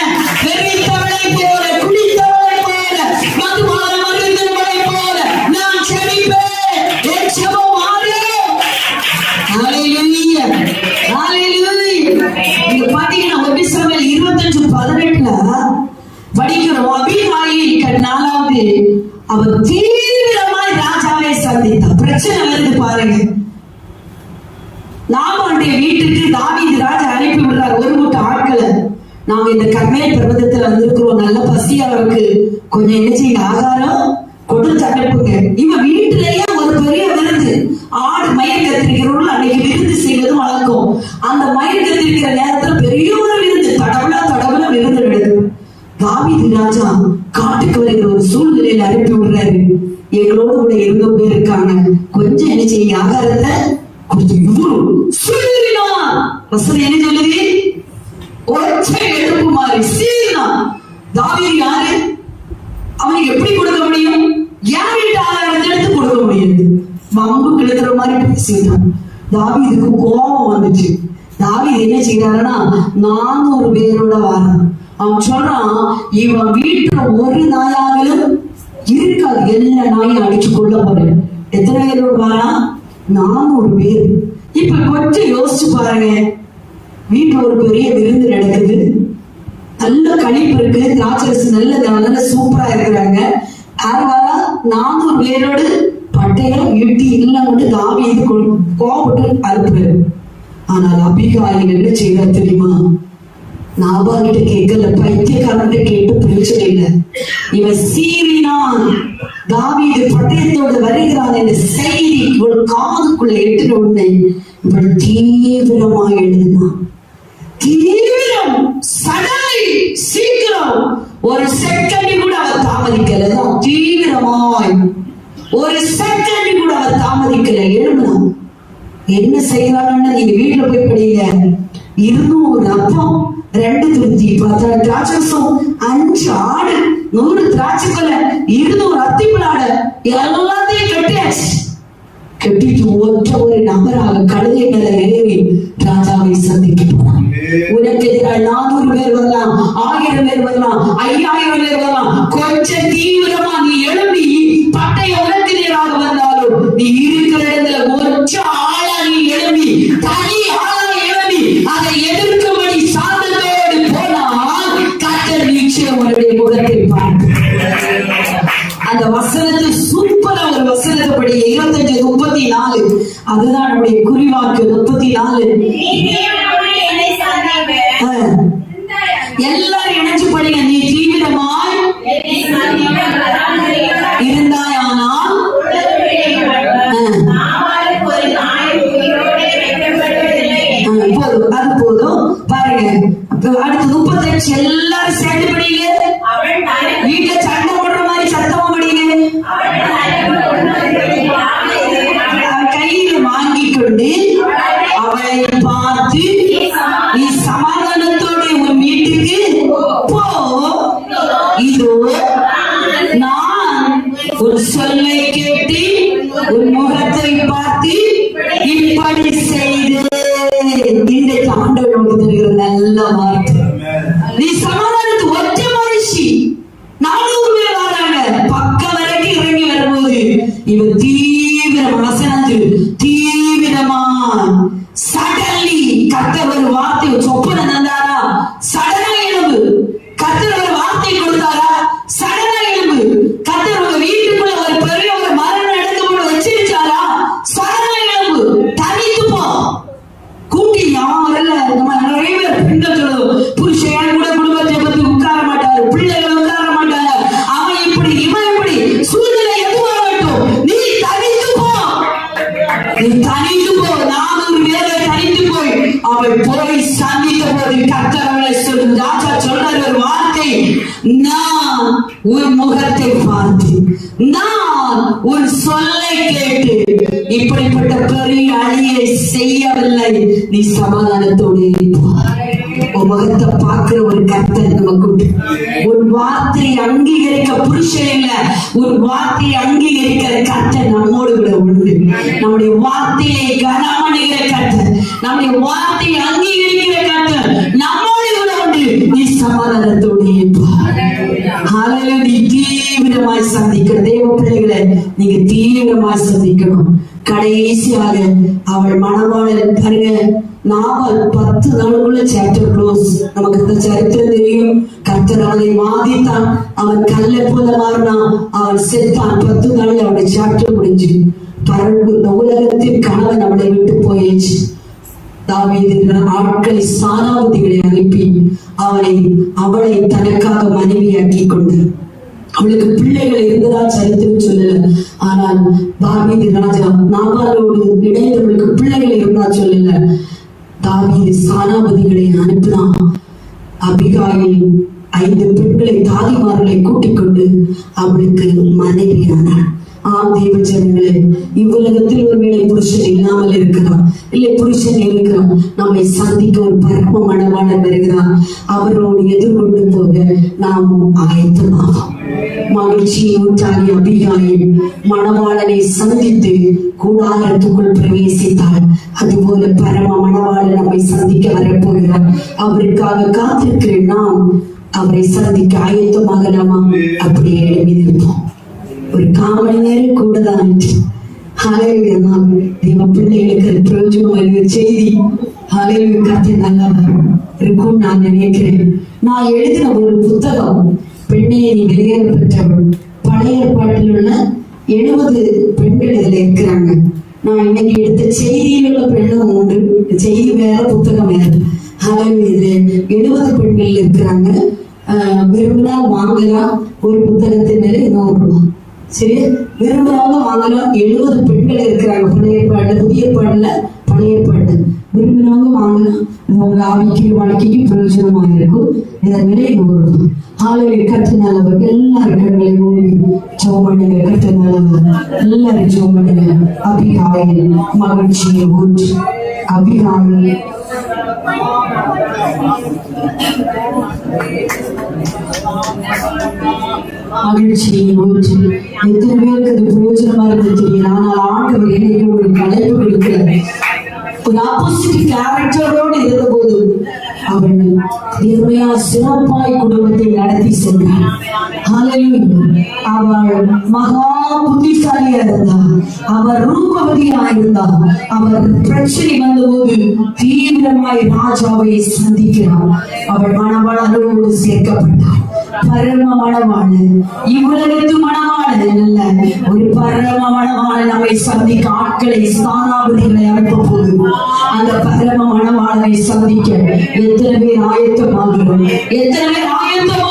வெறித்தவளை போல, குடித்தவளை போல, மதுபான மருந்தவளை போல நான் செபிப்பேன். என் ஜெபம் மாறும். ஹல்லேலூயா, ஹல்லேலூயா. நீங்க பாத்தீங்கன்னா 1 சாமுவேல் 25:18 படிக்கிறோம். அபிகாயில் 4வது அவர் தீவிரமாய் ராஜாவை சந்தித்தார். பிரச்சனை வருது பாருங்க. நாபாலுடைய வீட்டுக்கு தாவீது ராஜா அனுப்பி விடுறார் ஒரு கூட்ட ஆட்களை. நாங்க இந்த கர்மேல் பர்வதத்துல வந்திருக்கிறோம், நல்ல பசியா இருக்கு, கொஞ்சம் என்ன செய்யுங்க, ஆகாரம் கொடுத்து அனுப்புங்க. இவன் வீட்டுலயே ஒரு பெரிய விருந்து, ஆடு மயிர் கத்திரிக்கிறவர்கள் அன்னைக்கு விருந்து செய்வது வழக்கம். அந்த மயிர் கத்திரிக்கிற நேரத்துல பெரிய ஒரு விருந்து, தடவுல விருந்து நடக்கும். தாவீது ராஜா காட்டுக்கு வருகிற ஒரு சூழ்நிலையில அனுப்பி விடுறாரு. எங்களோடு கூட இருந்தவங்க இருக்காங்க, கொஞ்சம் என்ன செய்யுங்க, ஆகாரத்தை கொடுத்து. என்ன சொல்லுது? ஒற்றை எடுப்பு மாதிரி சீனா. தாவீது யாரு? அவனுக்கு எப்படி கொடுக்க முடியும்? யார் வீட்டு ஆகாரம் வம்பு கிழக்கிற மாதிரி பேசிட்டான். தாவீதுக்கு கோபம் வந்துச்சு. தாவீது என்ன செய்யறாருன்னா 400 பேரோட வாரான். அவன் சொல்றான், இவன் வீட்டுல ஒரு நாயாலும் இருக்காது, எல்லா நாயும் அடிச்சு கொள்ள போறேன். எத்தனை பேரோட வாரான்? 400 பேர். இப்ப கொஞ்சம் யோசிச்சு பாருங்க, வீட்டுல ஒரு பெரிய விருந்து நடக்குது, நல்ல கழிப்பு இருக்கு, திராட்சரசு நல்ல சூப்பரா இருக்கிறாங்க. யாரால 400 பேரோடு பட்டையெல்லாம் ஈட்டி எல்லாம் கொண்டு தாவீது கோபப்பட்டு அனுப்புறாரு. ஆனால் அபிகாயில் என்ன செய்யறா தெரியுமா? நாபால் கிட்ட கேட்கல, பைத்தியக்காரன் கேட்டு பிரச்சனை இல்லை. இவன் சீறினான். தாவீது பட்டயத்தோடு வருகிறான் என்ற செய்தி ஒரு காதுக்குள்ள எட்டின உடனே இவள் தீவிரமா எழுதினான். தீவிரம், சடலை, சீக்கிரம், ஒரு செகண்ட் கூட அவர் தாமதிக்கல. தீவிரமாய் ஒரு செகண்ட் கூட அவர் தாமதிக்கல, எழுதினான். என்ன செய்யறான்னு நீங்க வீட்டுல போய் படிங்க. 200 அப்பம், 2 துருத்தி, 10 திராட்சரசம், 5 ஆடு, 100 திராட்சைக்கொலை, 200 அத்திப்பழாடு எல்லாத்தையும் கட்டியாச்சு. கட்டிட்டு ஒரு நபராக கழுதை மேல ஏறி ராஜாவை சந்திக்க போறான். உனக்கு எதிராக 400 பேர் வரலாம், 1000 பேர் வரலாம், 5000 பேர் வரலாம். கொஞ்சம் தீவிரமா நீ எழுப்பி பட்டை உனக்கு நேராக வந்தாலும் நீ இருக்கிற இடத்துல கொஞ்சம் ஆளா நீ எழுப்பி, தனி ஆளா எழுப்பி அதை எதிர்க்கும்படி சாந்தத்தோடு போனால் கர்த்தர் நிச்சயம் உன்னுடைய முகத்தை பார்த்து. அந்த வசனத்தை சூப்பரா ஒரு வசனத்தை படி 25:34, அதுதான் நம்முடைய குறிவாக்கு. 34 எல்லாரும் இணைச்சு படிங்க. நீ தீவிரமாய் இருந்தாயானால் போதும், அது போதும். பாருங்க அடுத்து 35 எல்லாரும் சேர்ந்து படிங்க. வீட்டுல சண்டை போடுற மாதிரி சத்தமா படிங்க. கையில வாங்கி கொண்டு அவளை பார்த்து, நீ சமாதானத்தோட உன் வீட்டுக்கு போ, இதோ நான் ஒரு சொல்லை கேட்டு உன் முகத்தை பார்த்து இப்படி செய்து. இன்றைக்கு ஆண்டவர் நமக்கு தருகிற நல்ல வார்த்தை. நீ சமாதானத்து ஒற்ற மனுஷி, 400 பேர் வராங்க, பக்கம் வரைக்கும் இறங்கி வரும்போது இவன் தீவிரம் வசனத்து தீவிரமா சடலி கர்த்தர் ஒரு வார்த்தை சொப்பன தந்தாரா, சடனா எழும்பு. கர்த்தர் ஒரு வார்த்தை கொடுத்தாரா, சடனா எழும்பு. கர்த்தர் உங்க வீட்டுக்குள்ள ஒரு பெரிய ஒரு மரணம் நடந்து வச்சிருச்சாரா, சடனா எழும்பு. தனித்து போ. கூட்டி யாரும் நம்ம நிறைய பேர் பின்ன சொல்லுவோம், புருஷன் கூட குடும்பத்தை பத்தி உட்கார மாட்டாரு, பிள்ளைகள் உட்கார மாட்டாரு, அவன் இப்படி இவன் இப்படி, சூழ்நிலை எதுவாகட்டும் நீ தனித்து போ. நீ தனித்து போ. 400 பேரை தனித்து போய் அவள் போய் சந்தித்த போது கர்த்தர் அவளை சொல்லும். ராஜா சொல்றாரு ஒரு வார்த்தை, நான் உன் முகத்தை பார்த்து, நான் உன் சொல்லை கேட்டு இப்படிப்பட்ட பெரிய அழியை செய்யவில்லை. நீ சமாதானத்தோடு உன் முகத்தை பார்க்கிற ஒரு கர்த்தர் நமக்கு உண்டு. உன் வார்த்தையை அங்கீகரிக்க புருஷன் இல்ல, உன் வார்த்தையை அங்கீகரிக்கிற கர்த்தர் நம்மோடு கூட உண்டு. நம்முடைய வார்த்தையை கனமணிகிற கர்த்தர், நம்முடைய வார்த்தையை அங்கீகரிக்கிற கர்த்தர் நம்மோடு கூட உண்டு. நீ சமாதானத்தோடு நீ தீவிரமாய் சந்திக்கிற தேவ பிள்ளைகளை நீங்க தீவிரமாய் சந்திக்கணும். கடைசியாக அவள் மணவாளன் பாருங்க, நாவல் 10 நாளுக்குள்ள சாப்டர் க்ளோஸ். நமக்கு இந்த சரித்திரம் தெரியும். கர்த்தர் அவனை வாதித்தான், அவன் கல்லை போல மாறினான், அவன் செத்தான். 10 நாள் அவனுடைய சாப்டர் முடிஞ்சு. இந்த உலகத்தின் கணவன் அவளை விட்டு போயிடுச்சு. தாவீது ஆட்களை சானாபதிகளை அனுப்பி அவளை தனக்காக மனைவியாக்கி கொண்டார். அவளுக்கு பிள்ளைகள் இருந்ததா சரித்திரம் சொல்லல. ஆனால் தாவீது ராஜா நாபாலோடு இணைந்தவளுக்கு பிள்ளைகள் இருந்தா சொல்லல. தாவீது சானாபதிகளை அனுப்பினான். அபிகாயில் 5 பெண்களை தாதிமார்களை கூட்டிக் கொண்டு அவளுக்கு மனைவியானாள். தேவ ஜனங்களே, இவ்வுலகத்தில் ஒருவேளை புருஷன் இல்லாமல் இருக்கிறான், இல்லை புருஷன் இருக்கிறான், நம்மை சந்திக்க ஒரு பரம மணவாளன் வருகிறார். அவரோடு எதிர்கொண்டு போக நாமும் ஆயத்தமாகும். மகிழ்ச்சியை ஊற்றாகி அபிகாயில் மணவாளனை சந்தித்து கூடாரத்துக்குள் பிரவேசித்தார். அதுபோல பரம மணவாளன் நம்மை சந்திக்க வரப்போகிறார். அவருக்காக காத்திருக்கிற நாம் அவரை சந்திக்க ஆயத்தமாகலாமா? அப்படியே எழுதியிருப்போம். ஒரு 1/4 மணி நேரம் கூட தான் தேவ பிள்ளைகளுக்கு பிரயோஜனம் செய்தி கருத்து நல்லா இருக்கும் நான் நினைக்கிறேன். நான் எழுதின ஒரு புத்தகம் பெண்ணையை நீ வெளியேற பெற்றவள். பழைய ஏற்பாட்டில் உள்ள 70 பெண்கள் இதுல இருக்கிறாங்க. நான் இன்னைக்கு எடுத்த செய்தியில் உள்ள பெண்ணும் உண்டு, செய்தி வேற புத்தகம் வேற. இதுல 70 பெண்கள் இருக்கிறாங்க. விரும்பினால் வாங்கலாம். ஒரு புத்தகத்தின் மேல 100 சரி, விரும்புறவங்க வாங்கலாம். 70 பெண்கள் இருக்கிறாங்க. பழைய ஏற்பாடு, புதிய ஏற்பாடுல பழைய ஏற்பாடு. விரும்பினவங்க வாங்கலாம். இது உங்க ஆவிக்கு வாழ்க்கைக்கு பிரயோஜனமாக இருக்கும். இதன் விலை 100. ஆளுநர் கற்று நல்லவர். எல்லாரும் கண்களை மூடி சோமனுங்க. கற்று நல்லவர் எல்லாரும் சோமனுங்க. அபிகாயில் மகிழ்ச்சியை ஊற்றி அபிகாயில் மகிழ்ச்சியை ஊற்றி எத்தனை பேருக்கு அது பிரயோஜனமா இருக்கு தெரியும். ஆனால் ஆண்டவர் எனக்கு ஒரு கலைப்பு கொடுக்கிறார். ஒரு ஆப்போசிட் கேரக்டரோடு இருந்த போது அவள் திறமையா சிறப்பாய் குடும்பத்தை நடத்தி சென்றார். அவள் மகா புத்திசாலியா இருந்தார். அவர் ரூபவதியா இருந்தார். அவர் பிரச்சனை வந்தபோது தீவிரமாய் ராஜாவை சந்திக்கிறார். அவள் மணவாளனோடு சேர்க்கப்பட்டார். பரம மணவாளன், இவ்வுலகத்து மணவாளன் அல்ல, ஒரு பரம மணவாளன் நம்மை சந்திக்க ஆட்களை ஸ்தானாபதிகளை அனுப்ப போது அந்த பரம மணவாளனை சந்திக்க எத்தனை பேர் ஆயத்தமாகிறோம்? எத்தனை பேர் ஆயத்தம்